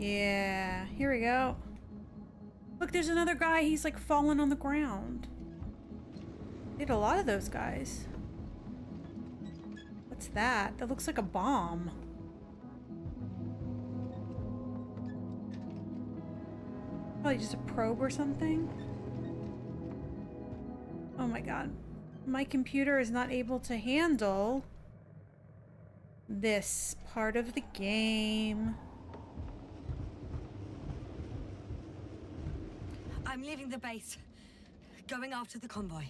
Yeah, here we go. Look, there's another guy. He's like falling on the ground. They had a lot of those guys. What's that? That looks like a bomb. Probably just a probe or something. Oh my god. My computer is not able to handle this part of the game. I'm leaving the base. Going after the convoy.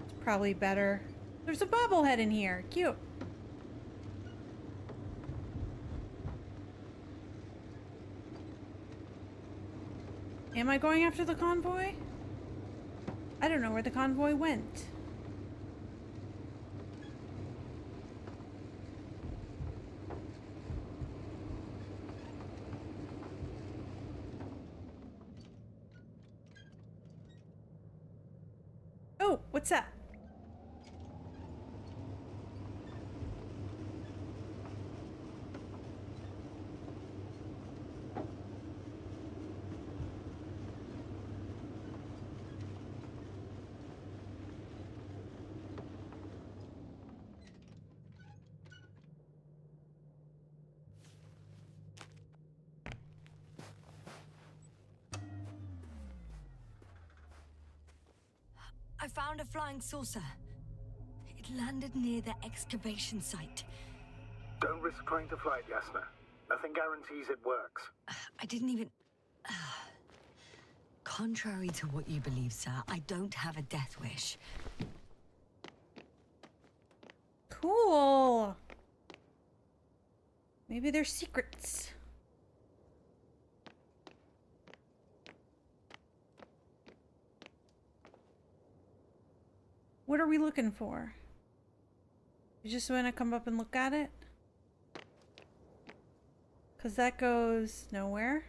It's probably better. There's a bobblehead in here. Cute. Am I going after the convoy? I don't know where the convoy went. Oh, what's that? I found a flying saucer. It landed near the excavation site. Don't risk trying to fly it, Yasna. Nothing guarantees it works. I didn't even... Contrary to what you believe, sir, I don't have a death wish. Cool. Maybe they're secrets. What are we looking for? You just want to come up and look at it? Because that goes nowhere.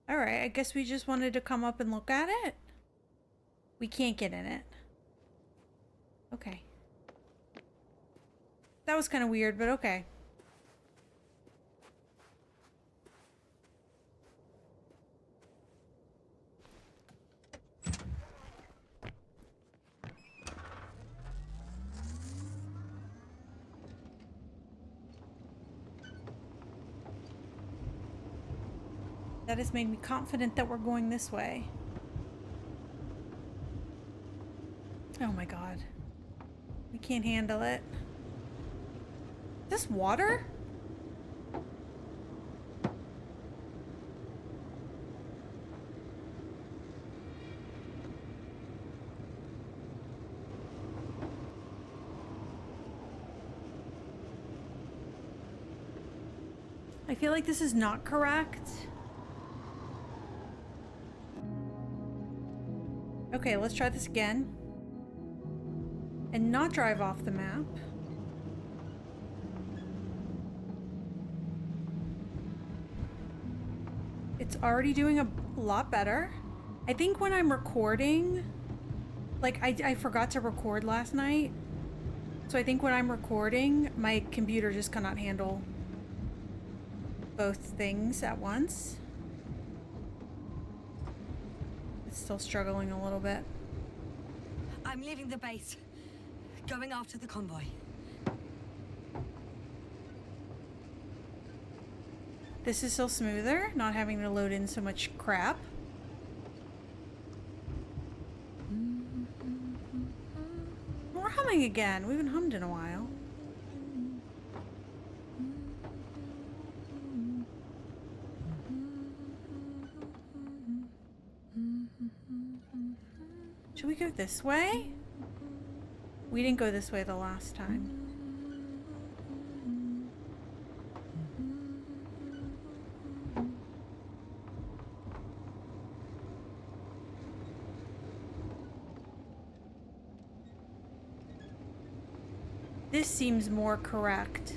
Alright, I guess we just wanted to come up and look at it. We can't get in it. Okay. That was kind of weird, but okay. That has made me confident that we're going this way. Oh my god. We can't handle it. Is this water? I feel like this is not correct. Okay, let's try this again. And not drive off the map. It's already doing a lot better. I think when I'm recording, like I forgot to record last night. So I think when I'm recording, my computer just cannot handle both things at once. It's still struggling a little bit. I'm leaving the base. Going after the convoy. This is still smoother, not having to load in so much crap. We're humming again. We haven't hummed in a while. Should we go this way? We didn't go this way the last time. This seems more correct.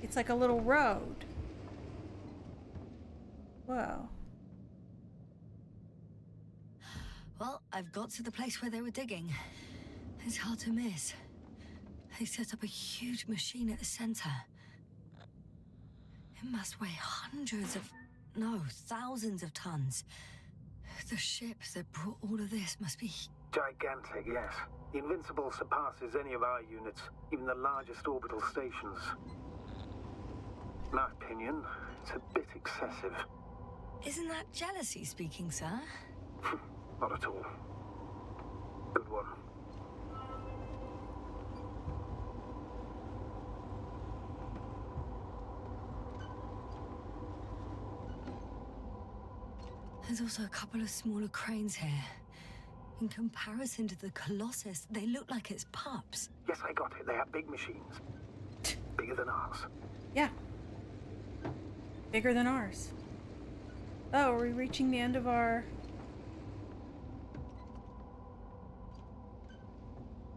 It's like a little road. Whoa. Well, I've got to the place where they were digging. It's hard to miss. They set up a huge machine at the center. It must weigh hundreds of... no, thousands of tons. The ship that brought all of this must be... Gigantic, yes. The Invincible surpasses any of our units, even the largest orbital stations. In my opinion, it's a bit excessive. Isn't that jealousy speaking, sir? Not at all. Good one. There's also a couple of smaller cranes here. In comparison to the Colossus, they look like it's pups. Yes, I got it. They have big machines. Bigger than ours. Yeah. Bigger than ours. Oh, are we reaching the end of our...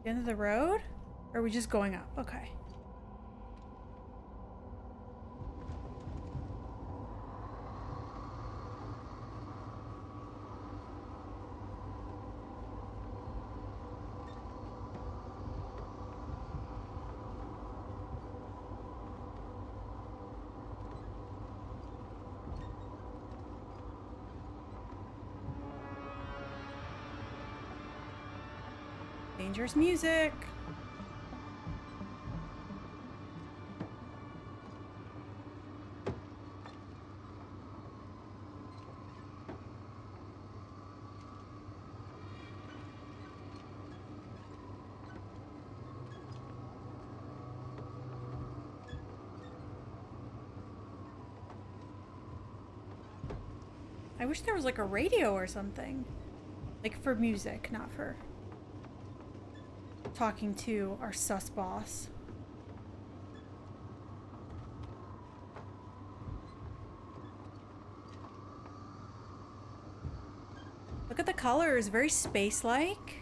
the end of the road? Or are we just going up? Okay. Dangerous music. I wish there was like a radio or something. Like for music, not for talking to our sus boss. Look at the colors, very space-like. Okay.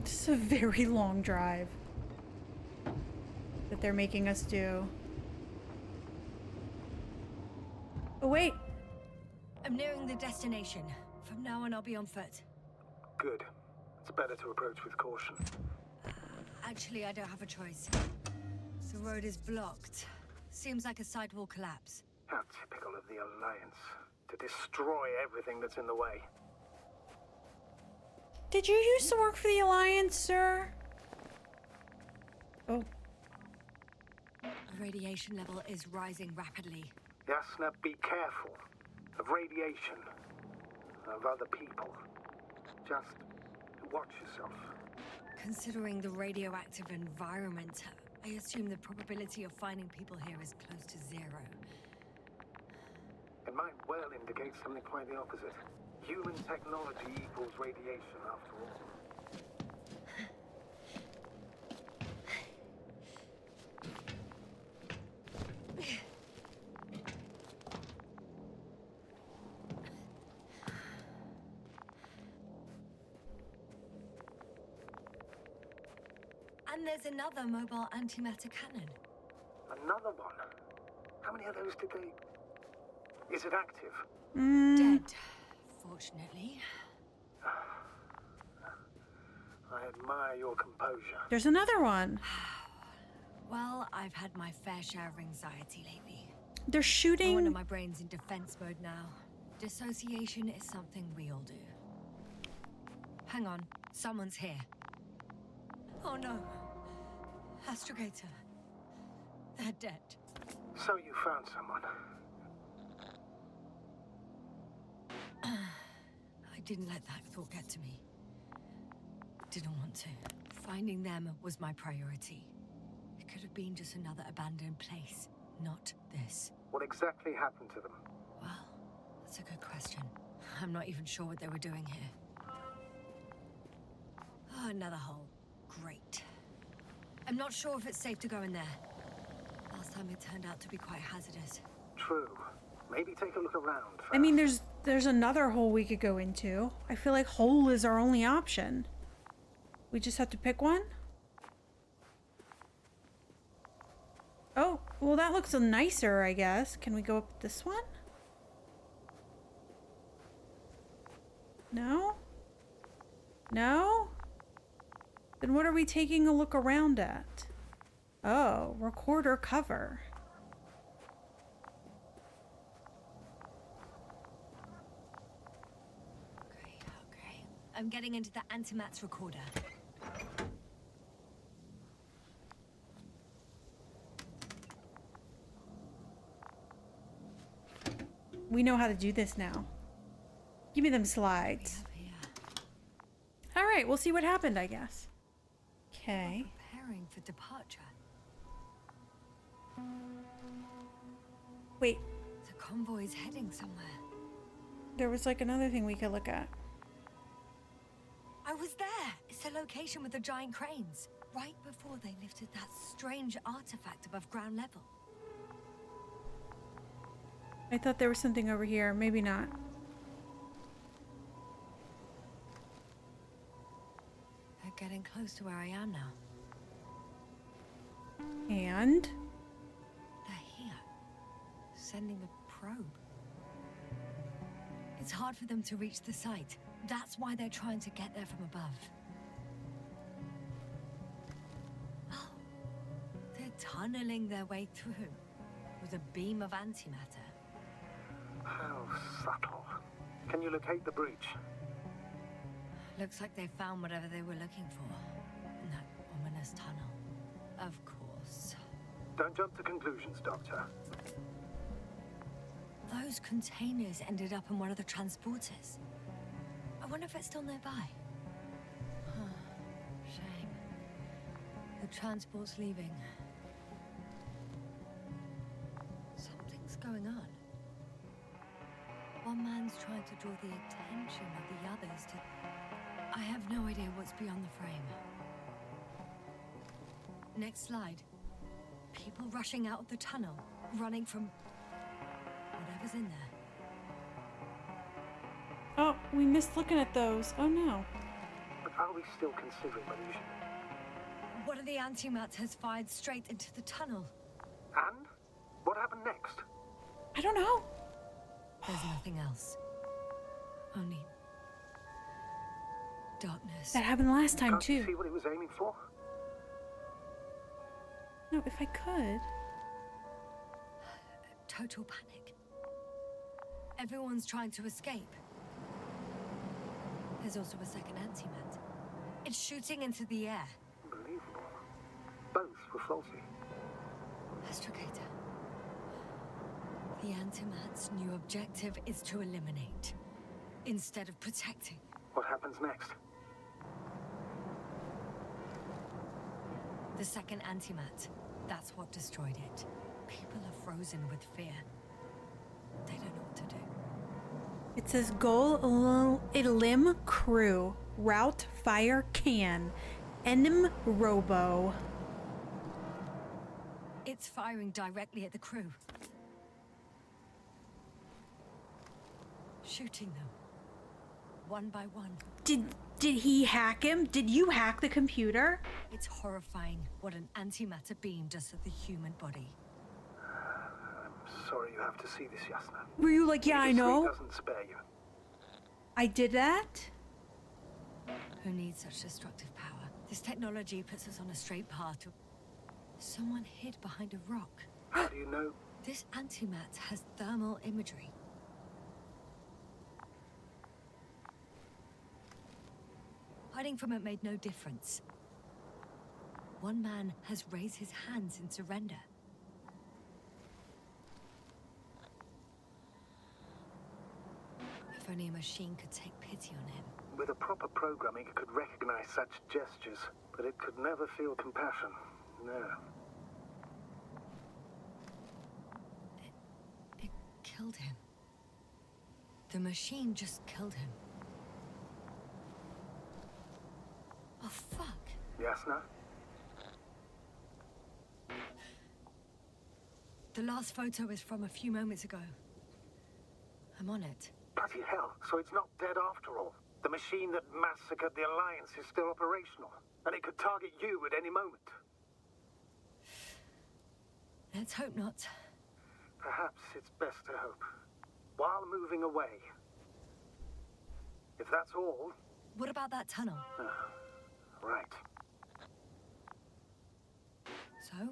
This is a very long drive that they're making us do. Oh, wait. I'm nearing the destination. From now on, I'll be on foot. Good. It's better to approach with caution. Actually, I don't have a choice. The road is blocked. Seems like a sidewall collapse. How typical of the Alliance. To destroy everything that's in the way. Did you used to work for the Alliance, sir? Oh. The radiation level is rising rapidly. Yasna, be careful. Of radiation. Of other people. Just watch yourself. Considering the radioactive environment, I assume the probability of finding people here is close to zero. It might well indicate something quite the opposite. Human technology equals radiation, after all. And there's another mobile antimatter cannon. Another one? How many of those did they... Is it active? Dead, fortunately. I admire your composure. There's another one. Well, I've had my fair share of anxiety lately. They're shooting. One of my brain's in defense mode now. Dissociation is something we all do. Hang on, someone's here. Oh no. Astrogator. They're dead. So you found someone. I didn't let that thought get to me. Didn't want to. Finding them was my priority. It could have been just another abandoned place, not this. What exactly happened to them? Well, that's a good question. I'm not even sure what they were doing here. Oh, another hole. Great. I'm not sure if it's safe to go in there. Last time it turned out to be quite hazardous. True. Maybe take a look around first. I mean, there's another hole we could go into. I feel like hole is our only option. We just have to pick one? Oh, well that looks nicer, I guess. Can we go up this one? No? No? Then what are we taking a look around at? Oh, recorder cover. Okay. I'm getting into the antimat's recorder. We know how to do this now. Give me them slides. All right, we'll see what happened, I guess. Okay. Preparing for departure. Wait, The convoy's heading somewhere. there was like another thing we could look at. I was there. It's the location with the giant cranes. Right before they lifted that strange artifact above ground level. I thought there was something over here. Maybe not. They're getting close to where I am now. And? They're here. Sending a probe. It's hard for them to reach the site. That's why they're trying to get there from above. Oh. They're tunneling their way through with a beam of antimatter. How subtle. Can you locate the breach? Looks like they found whatever they were looking for in that ominous tunnel. Of course. Don't jump to conclusions, Doctor. Those containers ended up in one of the transporters. I wonder if it's still nearby. Shame. The transport's leaving. Something's going on. One man's trying to draw the attention of the others to... I have no idea what's beyond the frame. Next slide. People rushing out of the tunnel, running from whatever's in there. Oh, we missed looking at those. Oh no. But are we still considering illusion? One of the antimats has fired straight into the tunnel. And? What happened next? I don't know. There's nothing else. Only darkness. That happened last time Can't you too. see what it was aiming for? No, if I could. Total panic. Everyone's trying to escape. There's also a second antimat. It's shooting into the air. Unbelievable. Both were faulty. Astrogator. The antimat's new objective is to eliminate, instead of protecting. What happens next? The second antimat. That's what destroyed it. People are frozen with fear. They don't know what to do. It says goal elim crew. Route fire can. Enim robo. It's firing directly at the crew. Shooting them. One by one. Did he hack him? Did you hack the computer? It's horrifying what an antimatter beam does to the human body. I'm sorry you have to see this, Yasna. Were you like, yeah, I History know. doesn't spare you. I did that? Who needs such destructive power? This technology puts us on a straight path to... Someone hid behind a rock. How do you know? This antimat has thermal imagery. Hiding from it made no difference. One man has raised his hands in surrender. If only a machine could take pity on him. With a proper programming, it could recognize such gestures, but it could never feel compassion. No. It killed him. The machine just killed him. Oh, fuck. Yasna? The last photo is from a few moments ago. I'm on it. Bloody hell, so it's not dead after all. The machine that massacred the Alliance is still operational, and it could target you at any moment. Let's hope not. Perhaps it's best to hope. While moving away. If that's all... What about that tunnel? Right. So?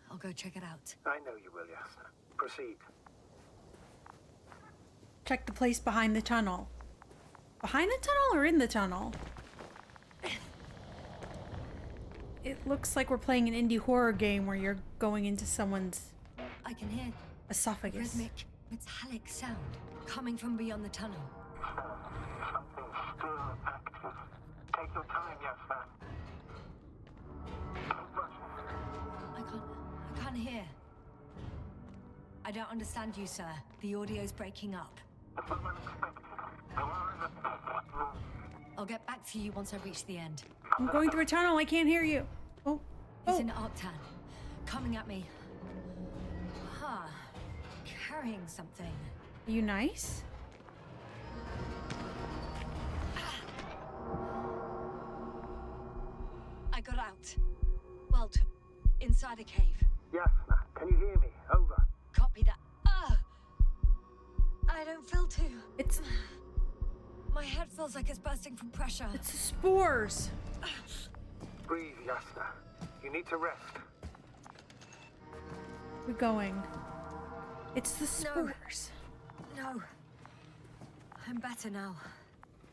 I'll go check it out. I know you will, Yasna. Proceed. Check the place behind the tunnel. Behind the tunnel or in the tunnel? It looks like we're playing an indie horror game where you're going into someone's I can hear esophagus. rhythmic, metallic sound coming from beyond the tunnel. Something's still active. Take your time, Yasna. I can't hear. I don't understand you, sir. The audio's breaking up. I'll get back to you once I reach the end. I'm going through a tunnel. I can't hear you. Oh. He's Oh. in Arctan, coming at me. Huh. Carrying something. You nice? I got out. Well, inside a cave. Yasna, can you hear me? Over. Copy that. I don't feel too. It's My head feels like it's bursting from pressure. the spores. Breathe, Yasna. You need to rest. We're going. It's the No. spores. No. I'm better now.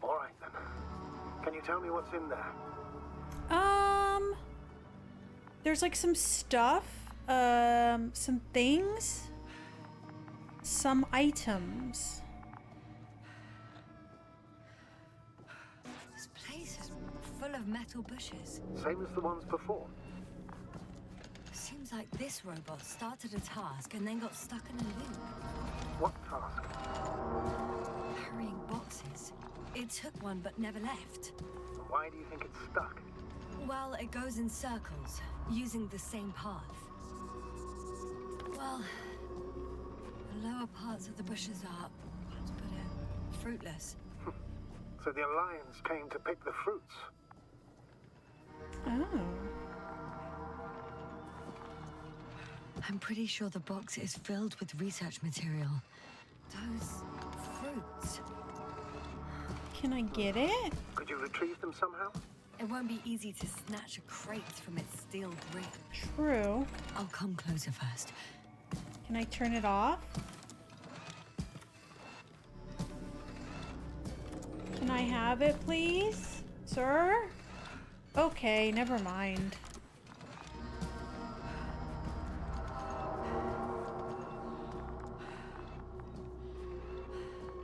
All right, then. Can you tell me what's in there? There's like some stuff, some things, some items. This place is full of metal bushes. Same as the ones before. Seems like this robot started a task and then got stuck in a loop. What task? Carrying boxes. It took one but never left. Why do you think it's stuck? Well, it goes in circles, using the same path. Well, the lower parts of the bushes are, how to put it, fruitless. So the Alliance came to pick the fruits. Oh. I'm pretty sure the box is filled with research material. Those fruits. Can I get it? Could you retrieve them somehow? It won't be easy to snatch a crate from its steel grip. True. I'll come closer first. Can I turn it off? Can I have it, please? Sir? Okay, never mind.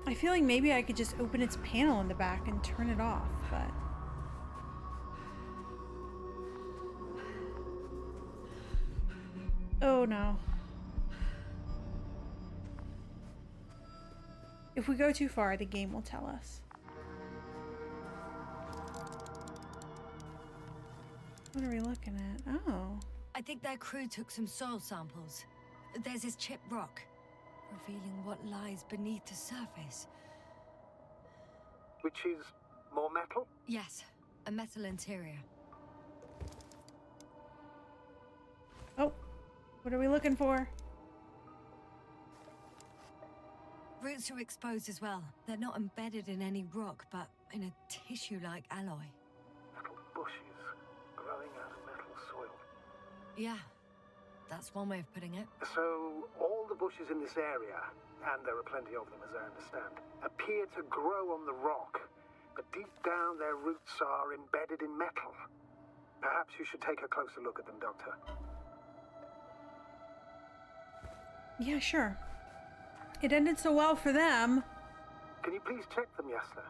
I feel like maybe I could just open its panel in the back and turn it off, but... Oh no. If we go too far, the game will tell us. What are we looking at? Oh. I think their crew took some soil samples. There's this chipped rock, revealing what lies beneath the surface. Which is more metal? Yes, a metal interior. Oh. What are we looking for? Roots are exposed as well. They're not embedded in any rock, but in a tissue-like alloy. Metal bushes growing out of metal soil. Yeah, that's one way of putting it. So all the bushes in this area, and there are plenty of them as I understand, appear to grow on the rock, but deep down their roots are embedded in metal. Perhaps you should take a closer look at them, Doctor. Yeah, sure. It ended so well for them. Can you please check them, Yasna?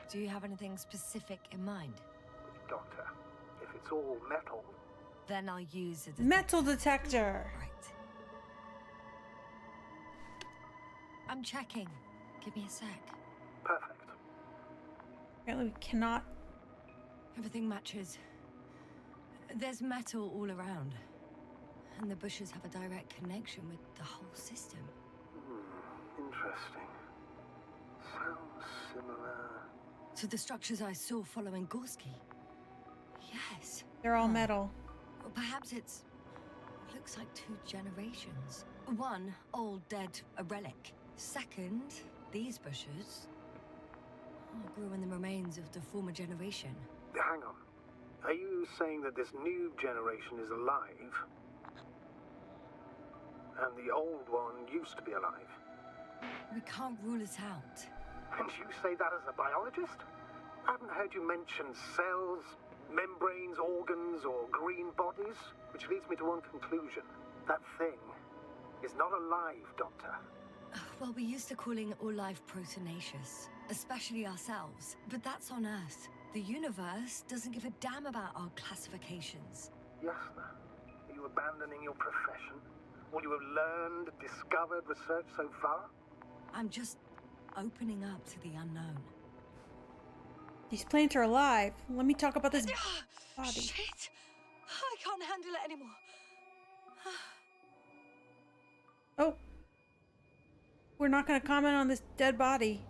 Do you have anything specific in mind? Doctor, if it's all metal... Then I'll use a Metal detector. Right. I'm checking. Give me a sec. Perfect. Apparently we cannot... Everything matches. There's metal all around. And the bushes have a direct connection with the whole system. Interesting. Sounds similar. To the structures I saw following Gorski. Yes. They're all Huh. metal. Or perhaps it looks like 2 generations. One, old, dead, a relic. Second, these bushes grew in the remains of the former generation. Hang on. Are you saying that this new generation is alive? And the old one used to be alive? We can't rule it out. And you say that as a biologist? I haven't heard you mention cells, membranes, organs, or green bodies, which leads me to one conclusion. That thing is not alive, Doctor. Well, we used to calling all life proteinaceous, especially ourselves. But that's on Earth. The universe doesn't give a damn about our classifications. Yasna, are you abandoning your profession? All you have learned, discovered, researched so far? I'm just opening up to the unknown. These plants are alive. Let me talk about this body. Shit! I can't handle it anymore. Oh. We're not going to comment on this dead body.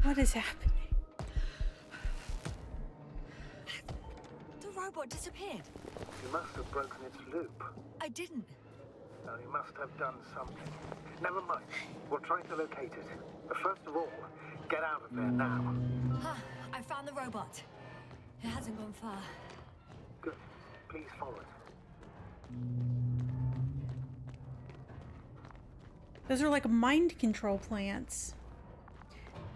What is happening? The robot disappeared. You must have broken its loop. I didn't. Well, you must have done something. Never mind. We'll try to locate it. But first of all, get out of there now. I found the robot. It hasn't gone far. Good. Please follow it. Those are like mind control plants.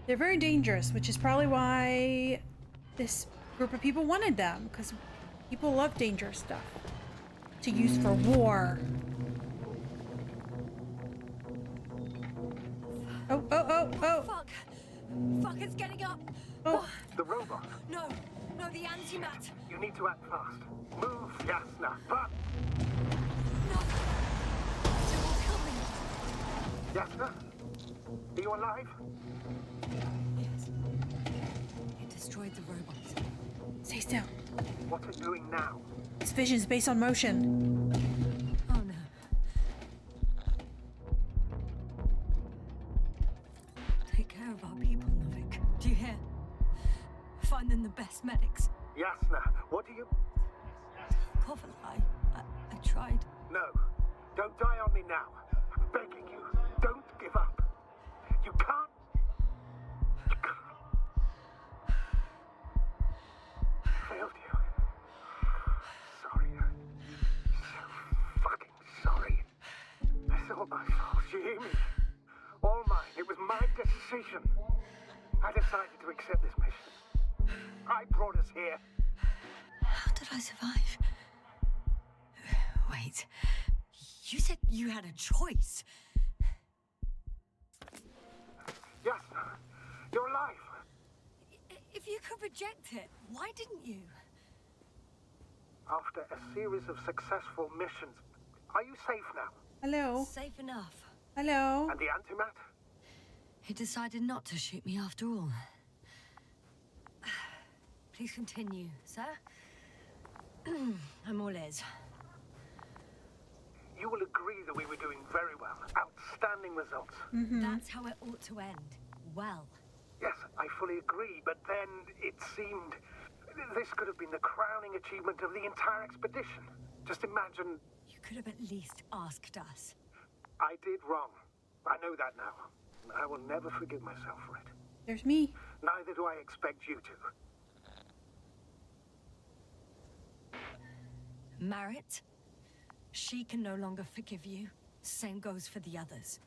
They're very dangerous, which is probably why this group of people wanted them, because people love dangerous stuff to use for war. Oh, oh, oh, oh. Fuck! Fuck, it's getting up! Oh. The robot. No, the antimat! You need to act fast. Move, Yasna. But No! It will kill me! Yasna? Are you alive? Yes. It destroyed the robot. Stay still. What's it doing now? This vision's based on motion. Oh no. Take care of our people, Novik. Do you hear? Find them the best medics. Yasna, what do you... Cover lie. I tried. No. Don't die on me now. I'm begging you. Don't give up. You can't. You can't. Failed you. Sorry. So fucking sorry. It's all my fault. You hear me? All mine. It was my decision. I decided to accept this mission. I brought us here. How did I survive? Wait. You said you had a choice. Yasna, you're alive. If you could reject it, why didn't you? After a series of successful missions, are you safe now? Hello? Safe enough. Hello? And the antimat? He decided not to shoot me after all. Please continue, sir. I'm all ears. You will agree that we were doing very well. Outstanding results. That's how it ought to end. Well. Yes, I fully agree, but then it seemed this could have been the crowning achievement of the entire expedition. Just imagine... You could have at least asked us. I did wrong. I know that now. I will never forgive myself for it. There's me. Neither do I expect you to. Marit? She can no longer forgive you. Same goes for the others.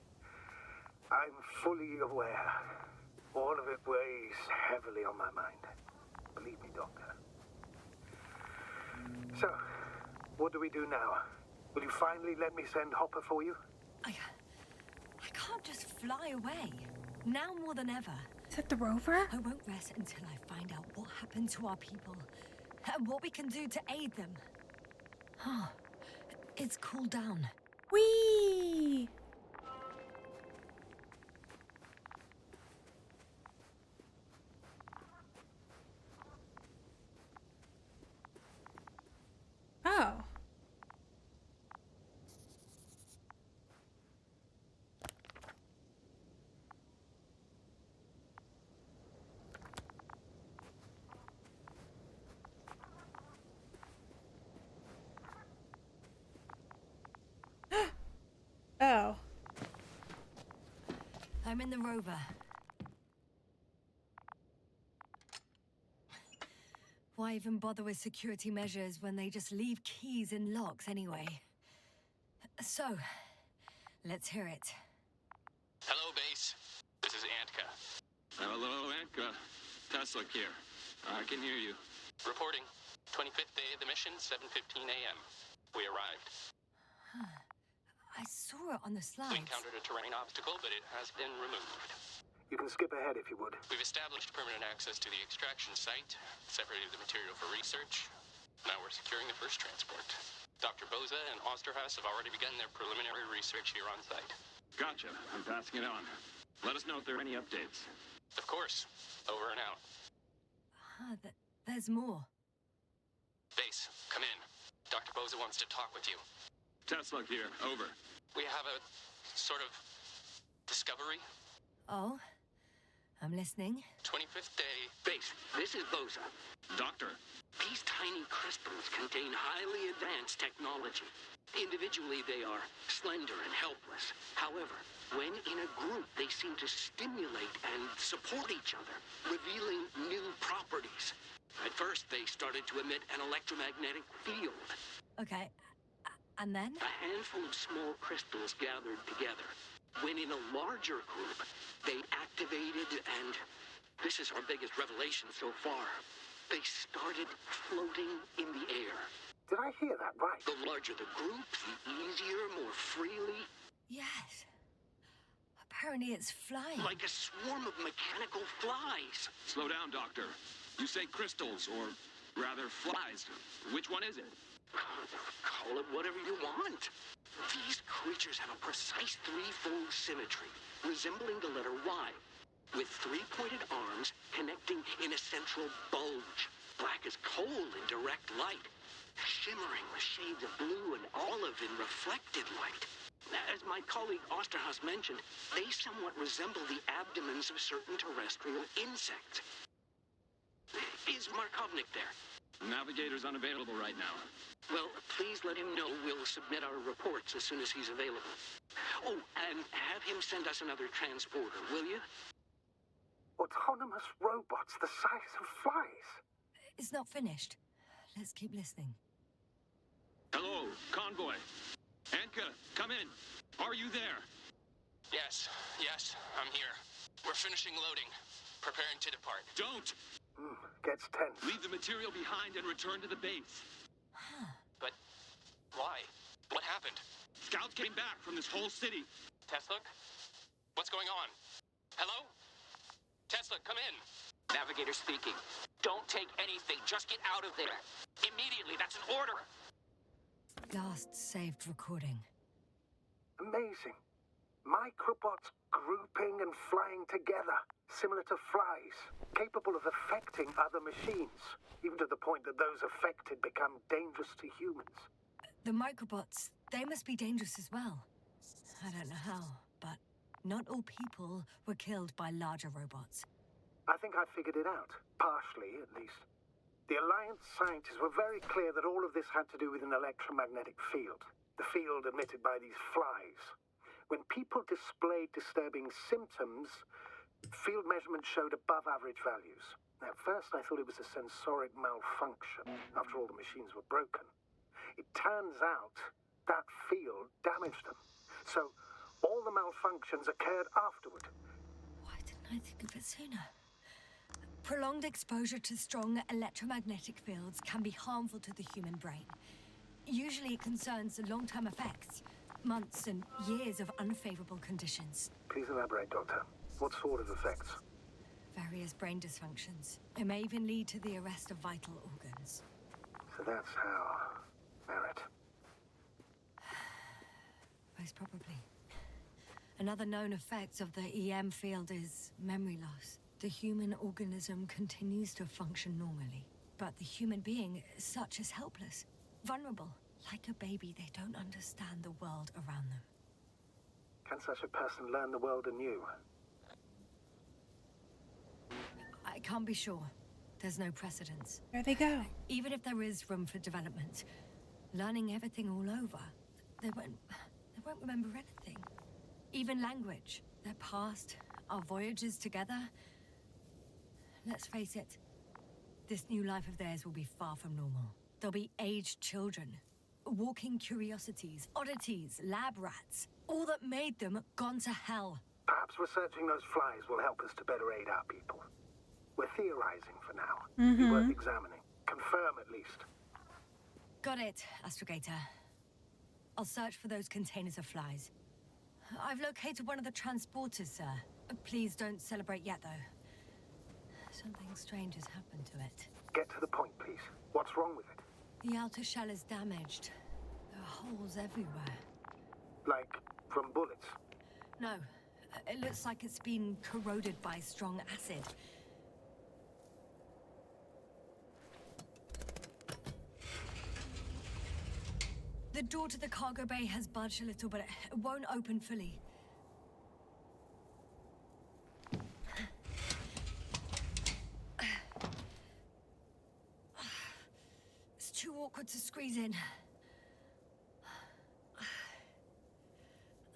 I'm fully aware. All of it weighs heavily on my mind. Believe me, Doctor. So, what do we do now? Will you finally let me send Hopper for you? I can't just fly away. Now more than ever. Is that the rover? I won't rest until I find out what happened to our people and what we can do to aid them. Oh, it's cooled down. Whee! Oh. Oh. I'm in the rover. Why even bother with security measures when they just leave keys in locks anyway? So, let's hear it. Hello, base. This is Antka. Hello, Anka. Tesla here. I can hear you. Reporting. 25th day of the mission, 7:15 a.m. We arrived. I saw it on the We slides. encountered a terrain obstacle, but it has been removed. You can skip ahead if you would. We've established permanent access to the extraction site, separated the material for research. Now we're securing the first transport. Dr. Boza and Osterhaus have already begun their preliminary research here on site. Gotcha. I'm passing it on. Let us know if there are any updates. Of course. Over and out. There's more. Base, come in. Dr. Boza wants to talk with you. Tesla here. Over. We have a sort of discovery. Oh, I'm listening. 25th day. Base, this is Boza. Doctor. These tiny crystals contain highly advanced technology. Individually, they are slender and helpless. However, when in a group, they seem to stimulate and support each other, revealing new properties. At first, they started to emit an electromagnetic field. Okay, and then? A handful of small crystals gathered together. When in a larger group, they activated and... this is our biggest revelation so far. They started floating in the air. Did I hear that right? The larger the group, the easier, more freely. Yes. Apparently it's flying. Like a swarm of mechanical flies. Slow down, Doctor. You say crystals, or rather flies. Which one is it? Call it whatever you want. These creatures have a precise threefold symmetry, resembling the letter Y, with three-pointed arms connecting in a central bulge, black as coal in direct light, shimmering with shades of blue and olive in reflected light. As my colleague Osterhaus mentioned, they somewhat resemble the abdomens of certain terrestrial insects. Is Markovnik there? Navigator's unavailable right now. Well, please let him know we'll submit our reports as soon as he's available. Oh, and have him send us another transporter, will you? Autonomous robots the size of flies. It's not finished. Let's keep listening. Hello, convoy. Anka, come in. Are you there? Yes, I'm here. We're finishing loading. Preparing to depart. Don't! Gets tense. Leave the material behind and return to the base. But why? What happened? Scouts came back from this whole city. Tesla? What's going on? Hello? Tesla, come in. Navigator speaking. Don't take anything. Just get out of there. Immediately. That's an order. Last saved recording. Amazing. Microbots grouping and flying together, similar to flies, capable of affecting other machines, even to the point that those affected become dangerous to humans. The microbots, they must be dangerous as well. I don't know how, but not all people were killed by larger robots. I think I figured it out, partially at least. The Alliance scientists were very clear that all of this had to do with an electromagnetic field, the field emitted by these flies. When people displayed disturbing symptoms, field measurements showed above average values. At first, I thought it was a sensoric malfunction. After all, the machines were broken. It turns out that field damaged them. So, all the malfunctions occurred afterward. Why didn't I think of it sooner? Prolonged exposure to strong electromagnetic fields can be harmful to the human brain. Usually it concerns the long-term effects, Months and years of unfavorable conditions. Please elaborate, Doctor. What sort of effects? Various brain dysfunctions. It may even lead to the arrest of vital organs. So that's how... Merit. Most probably. Another known effect of the EM field is memory loss. The human organism continues to function normally, but the human being as such is helpless, vulnerable. Like a baby, they don't understand the world around them. Can such a person learn the world anew? I can't be sure. There's no precedence. There they go. Even if there is room for development, learning everything all over, they won't remember anything. Even language, their past, our voyages together. Let's face it, this new life of theirs will be far from normal. They'll be aged children, walking curiosities, oddities, lab rats. All that made them gone to hell. Perhaps researching those flies will help us to better aid our people. We're theorizing for now. It'd be worth examining. Confirm at least. Got it, Astrogator. I'll search for those containers of flies. I've located one of the transporters, sir. Please don't celebrate yet, though. Something strange has happened to it. Get to the point, please. What's wrong with it? The outer shell is damaged. There are holes everywhere. Like, from bullets? No, it looks like it's been corroded by strong acid. The door to the cargo bay has budged a little, but it won't open fully. It's too awkward to squeeze in.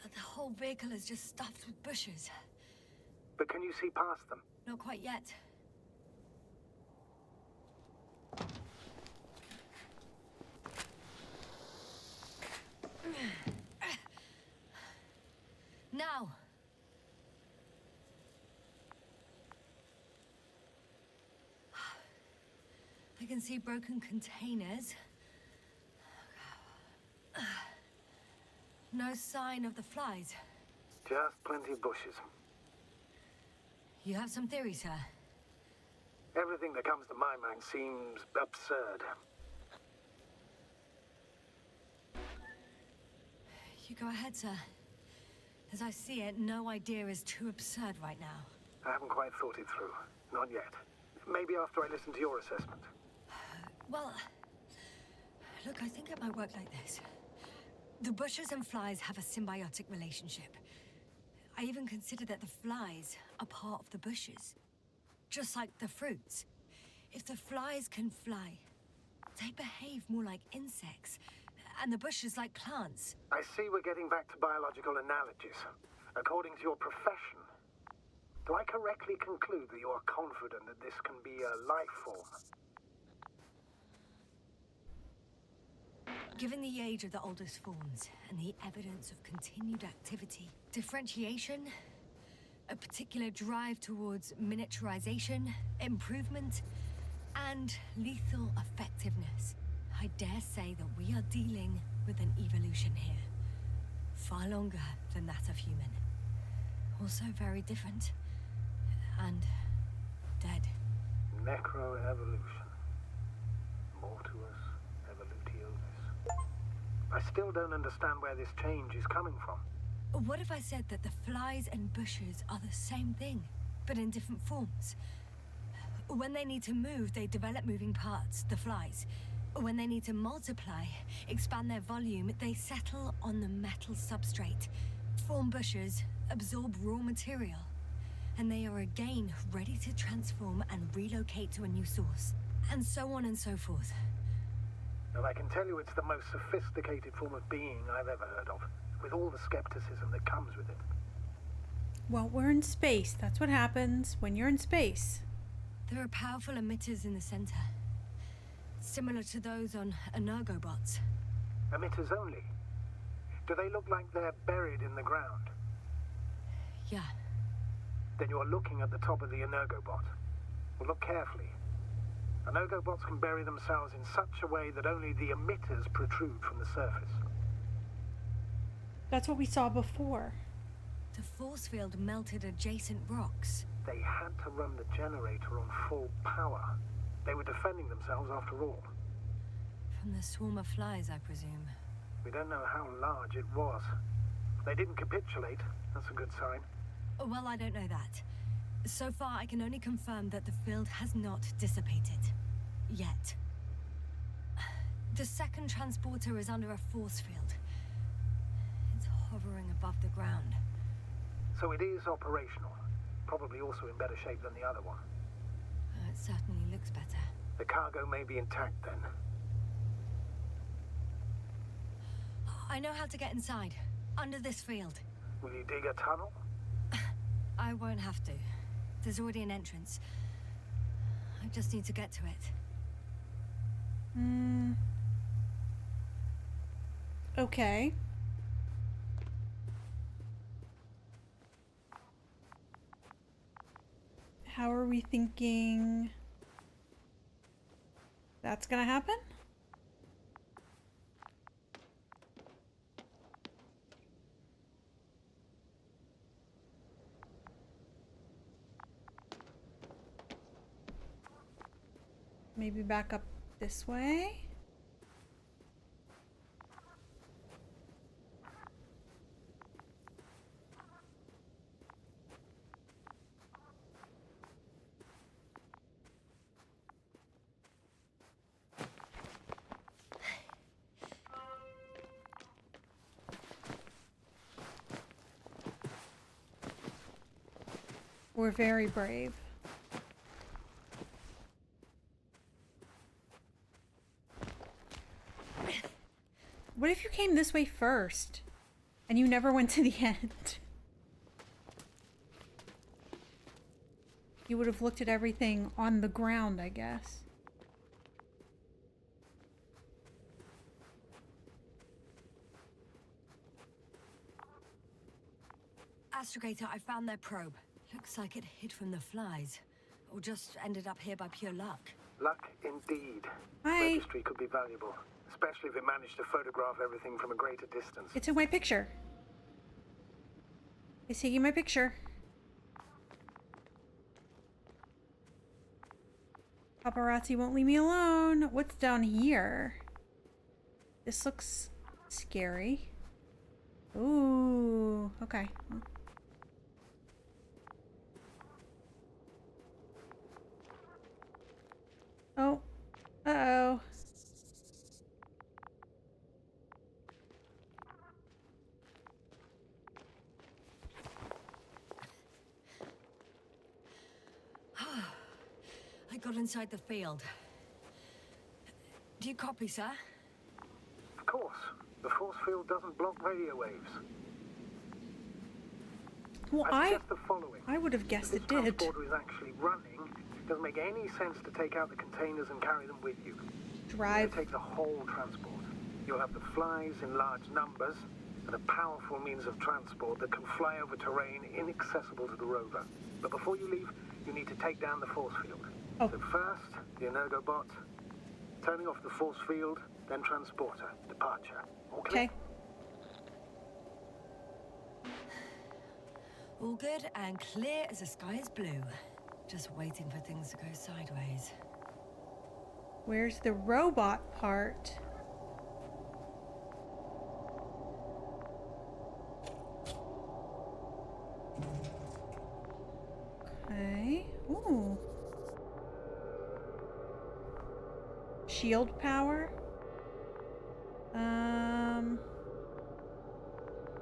The whole vehicle is just stuffed with bushes. But can you see past them? Not quite yet. Now. I can see broken containers. No sign of the flies. Just plenty of bushes. You have some theories, sir? Everything that comes to my mind seems absurd. You go ahead, sir. As I see it, no idea is too absurd right now. I haven't quite thought it through. Not yet. Maybe after I listen to your assessment. Well, look, I think it might work like this. The bushes and flies have a symbiotic relationship. I even consider that the flies are part of the bushes. Just like the fruits. If the flies can fly, they behave more like insects, and the bushes like plants. I see we're getting back to biological analogies. According to your profession, do I correctly conclude that you are confident that this can be a life form? Given the age of the oldest forms and the evidence of continued activity, differentiation, a particular drive towards miniaturization, improvement, and lethal effectiveness, I dare say that we are dealing with an evolution here. Far longer than that of human. Also very different. And dead. Necroevolution. Mortuus evolutionis. I still don't understand where this change is coming from. What if I said that the flies and bushes are the same thing, but in different forms? When they need to move, they develop moving parts, the flies. When they need to multiply, expand their volume, they settle on the metal substrate, form bushes, absorb raw material, and they are again ready to transform and relocate to a new source, and so on and so forth. Well, I can tell you it's the most sophisticated form of being I've ever heard of, with all the skepticism that comes with it. Well, we're in space. That's what happens when you're in space. There are powerful emitters in the center, similar to those on energobots. Emitters only? Do they look like they're buried in the ground? Yeah. Then you're looking at the top of the energobot. Well, look carefully. Energobots can bury themselves in such a way that only the emitters protrude from the surface. That's what we saw before. The force field melted adjacent rocks. They had to run the generator on full power. They were defending themselves after all. From the swarm of flies, I presume. We don't know how large it was. They didn't capitulate. That's a good sign. Well, I don't know that. So far, I can only confirm that the field has not dissipated. Yet. The second transporter is under a force field. It's hovering above the ground. So it is operational. Probably also in better shape than the other one. It certainly looks better. The cargo may be intact then. I know how to get inside. Under this field. Will you dig a tunnel? I won't have to. There's already an entrance. I just need to get to it. Okay. How are we thinking that's gonna happen? Maybe back up this way? We're very brave. What if you came this way first and you never went to the end? You would have looked at everything on the ground, I guess. Astrogator, I found their probe. Looks like it hid from the flies. Or just ended up here by pure luck. Luck indeed. Hi. Registry could be valuable, especially if it managed to photograph everything from a greater distance. It's in my picture. It's taking my picture. Paparazzi won't leave me alone. What's down here? This looks scary. Ooh, okay. Oh, uh-oh. I got inside the field. Do you copy, sir? Of course. The force field doesn't block radio waves. Well, I suggest the following. I would have guessed If it this did. transporter is actually running, it doesn't make any sense to take out the containers and carry them with you. Drive. It takes a whole transport. You'll have the flies in large numbers and a powerful means of transport that can fly over terrain inaccessible to the rover. But before you leave, you need to take down the force field. Oh. So first, the Energobot, turning off the force field, then transporter, departure. Okay. All good and clear as the sky is blue. Just waiting for things to go sideways. Where's the robot part? Okay. Ooh. Shield power?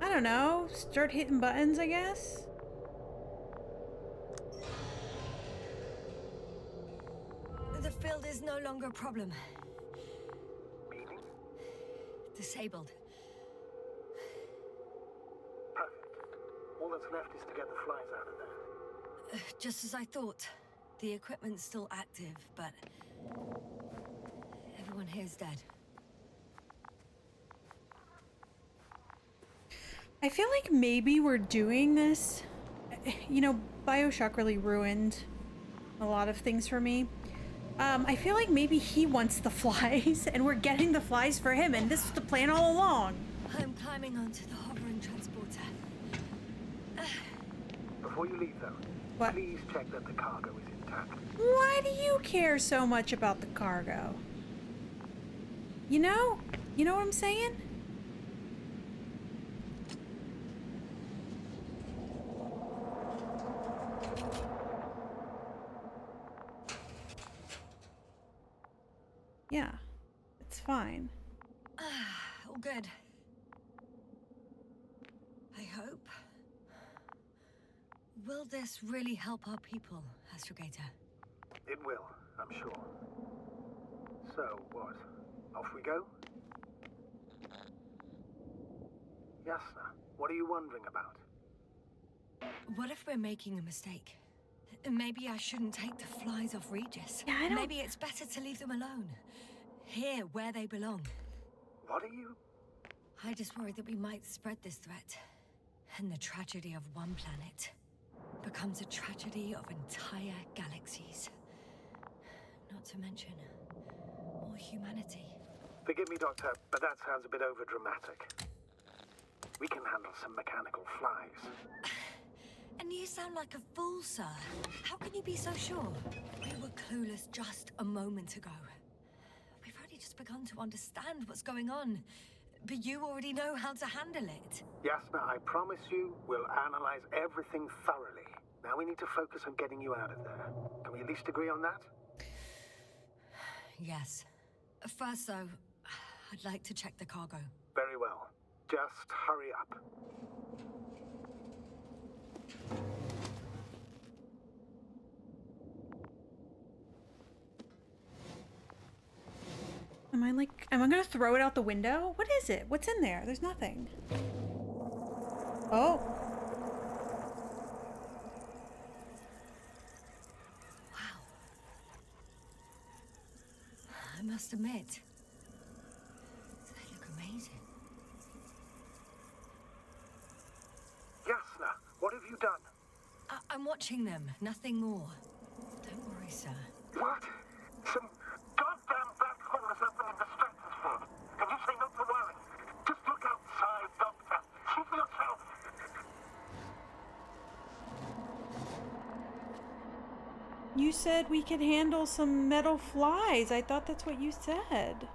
I don't know. Start hitting buttons, I guess? The field is no longer a problem. Meaning? Disabled. Perfect. All that's left is to get the flies out of there. Just as I thought. The equipment's still active, but everyone here's dead. I feel like maybe we're doing this. You know, BioShock really ruined a lot of things for me. I feel like maybe he wants the flies and we're getting the flies for him, and this was the plan all along. I'm climbing onto the hovering Before you leave, though, What? please check that the cargo is intact. Why do you care so much about the cargo? You know? You know what I'm saying? Yeah, it's fine. All good. I hope. Will this really help our people, Astrogator? It will, I'm sure. So, what? Off we go? Yasna, what are you wondering about? What if we're making a mistake? Maybe I shouldn't take the flies off Regis. Yeah, I don't... Maybe it's better to leave them alone. Here, where they belong. What are you... I just worry that we might spread this threat. And the tragedy of one planet becomes a tragedy of entire galaxies. Not to mention, all humanity. Forgive me, Doctor, but that sounds a bit overdramatic. We can handle some mechanical flies. And you sound like a fool, sir. How can you be so sure? We were clueless just a moment ago. We've only just begun to understand what's going on. But you already know how to handle it. Yasna, I promise you, we'll analyze everything thoroughly. Now we need to focus on getting you out of there. Can we at least agree on that? Yes. First, though, I'd like to check the cargo. Very well. Just hurry up. Am I gonna throw it out the window? What is it? What's in there? There's nothing. Oh. Wow. I must admit, they look amazing. Yasna, what have you done? I'm watching them, nothing more. Don't worry, sir. What? Some goddamn black hole has opened in the stratosphere. And you say not to worry. Just look outside, Doctor. See for yourself. You said we could handle some metal flies. I thought that's what you said.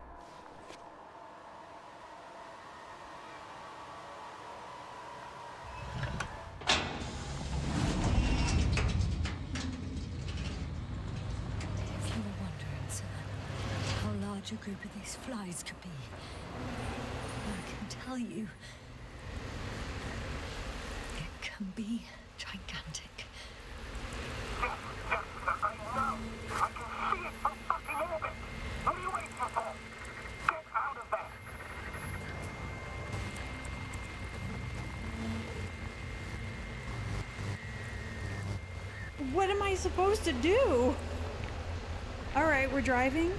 If you were wondering, sir, how large a group of these flies could be, I can tell you, it can be gigantic. Yasna, I know. I can see it from fucking orbit. What are you waiting for? Get out of there. What am I supposed to do? All right, we're driving.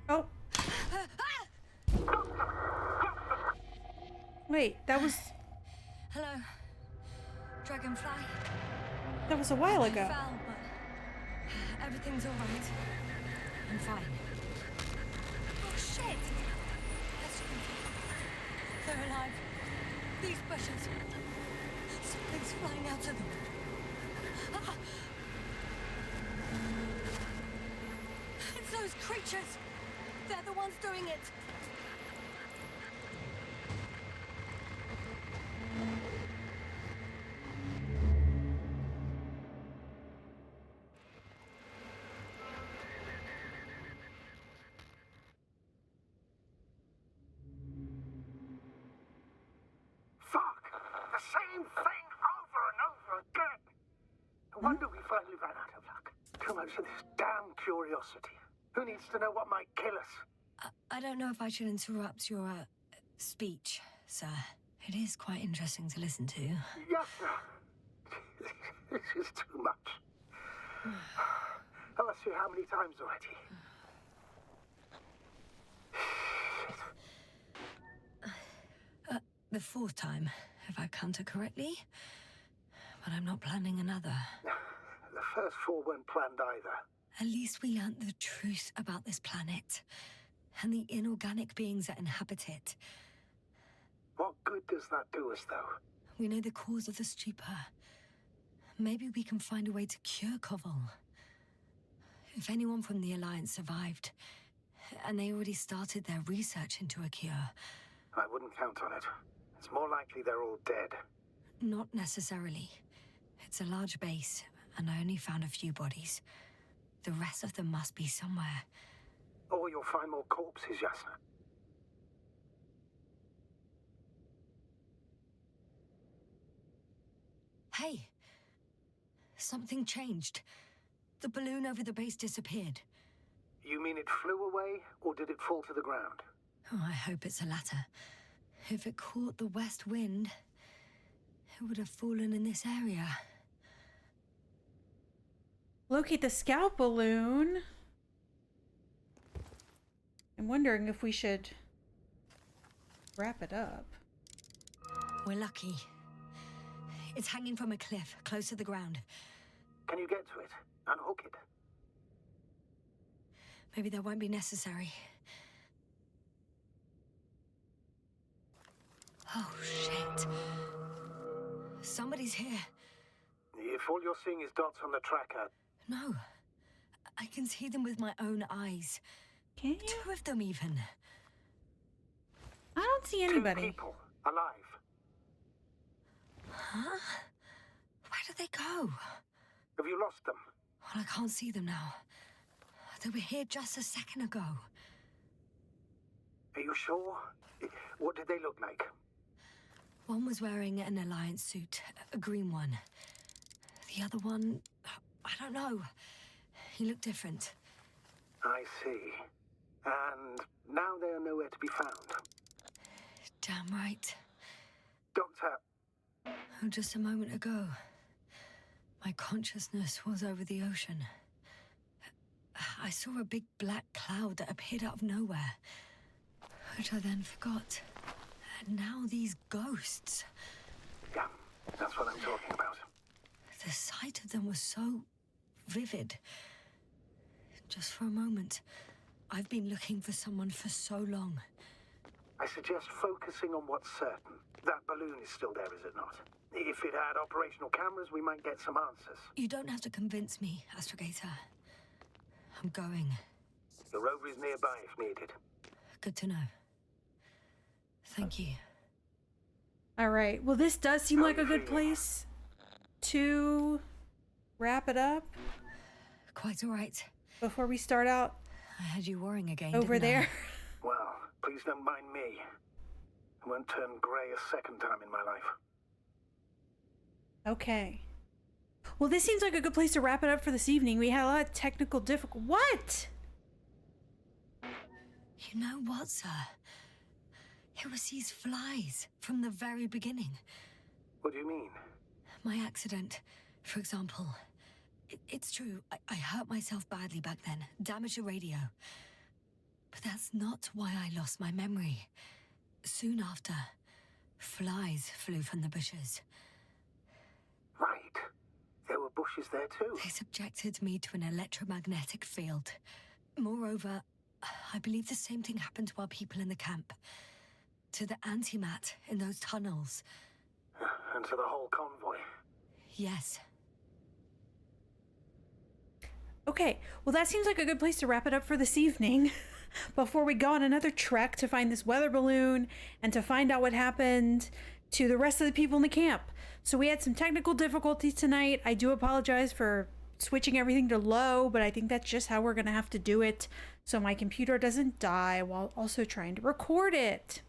Oh. Wait, that was Hello, Dragonfly. a while ago. I fell, but everything's all right. I'm fine. Oh, shit! They're alive. These bushes. Something's flying out of them. Ah! It's those creatures. They're the ones doing it. same thing over and over again. No wonder we finally ran out of luck. Too much of this damn curiosity. Who needs to know what might kill us? I don't know if I should interrupt your speech, sir. It is quite interesting to listen to. Yes, sir. This is too much. I've asked you how many times already? The fourth time, if I counted correctly. But I'm not planning another. The first 4 weren't planned either. At least we learnt the truth about this planet and the inorganic beings that inhabit it. What good does that do us, though? We know the cause of the stupor. Maybe we can find a way to cure Koval. If anyone from the Alliance survived, and they already started their research into a cure. I wouldn't count on it. It's more likely they're all dead. Not necessarily. It's a large base, and I only found a few bodies. The rest of them must be somewhere. Or you'll find more corpses, Yasna. Hey! Something changed. The balloon over the base disappeared. You mean it flew away, or did it fall to the ground? Oh, I hope it's the latter. If it caught the west wind, it would have fallen in this area. Locate the scout balloon. I'm wondering if we should wrap it up. We're lucky. It's hanging from a cliff, close to the ground. Can you get to it? Unhook it? Maybe that won't be necessary. Oh, shit. Somebody's here. If all you're seeing is dots on the tracker... No. I can see them with my own eyes. Can you? 2 of them, even. I don't see 2 anybody. people, alive. Huh? Where did they go? Have you lost them? Well, I can't see them now. They were here just a second ago. Are you sure? What did they look like? One was wearing an Alliance suit, a green one. The other one, I don't know. He looked different. I see. And now they are nowhere to be found. Damn right. Doctor, Oh, just a moment ago, my consciousness was over the ocean. I saw a big black cloud that appeared out of nowhere, which I then forgot. And now these ghosts. yeah, that's what I'm talking about. The sight of them was so vivid. Just for a moment. I've been looking for someone for so long. I suggest focusing on what's certain. That balloon is still there, is it not? If it had operational cameras, we might get some answers. You don't have to convince me, Astrogator. I'm going. The rover is nearby if needed. Good to know. Thank you. All right. Well, this does seem like a good place to wrap it up Quite all right. before we start out I had you worrying again, over didn't I? there. Well, please don't mind me. I won't turn grey a second time in my life. Okay. Well, this seems like a good place to wrap it up for this evening. We had a lot of technical difficulty. What? You know what, sir? It was these flies from the very beginning. What do you mean? My accident, for example. It's true, I hurt myself badly back then, damaged the radio. But that's not why I lost my memory. Soon after, flies flew from the bushes. Right. There were bushes there too. They subjected me to an electromagnetic field. Moreover, I believe the same thing happened to our people in the camp. To the antimat in those tunnels. And to the whole convoy. Yes. Okay. Well, that seems like a good place to wrap it up for this evening. Before we go on another trek to find this weather balloon and to find out what happened to the rest of the people in the camp. So we had some technical difficulties tonight. I do apologize for switching everything to low, but I think that's just how we're going to have to do it so my computer doesn't die while also trying to record it.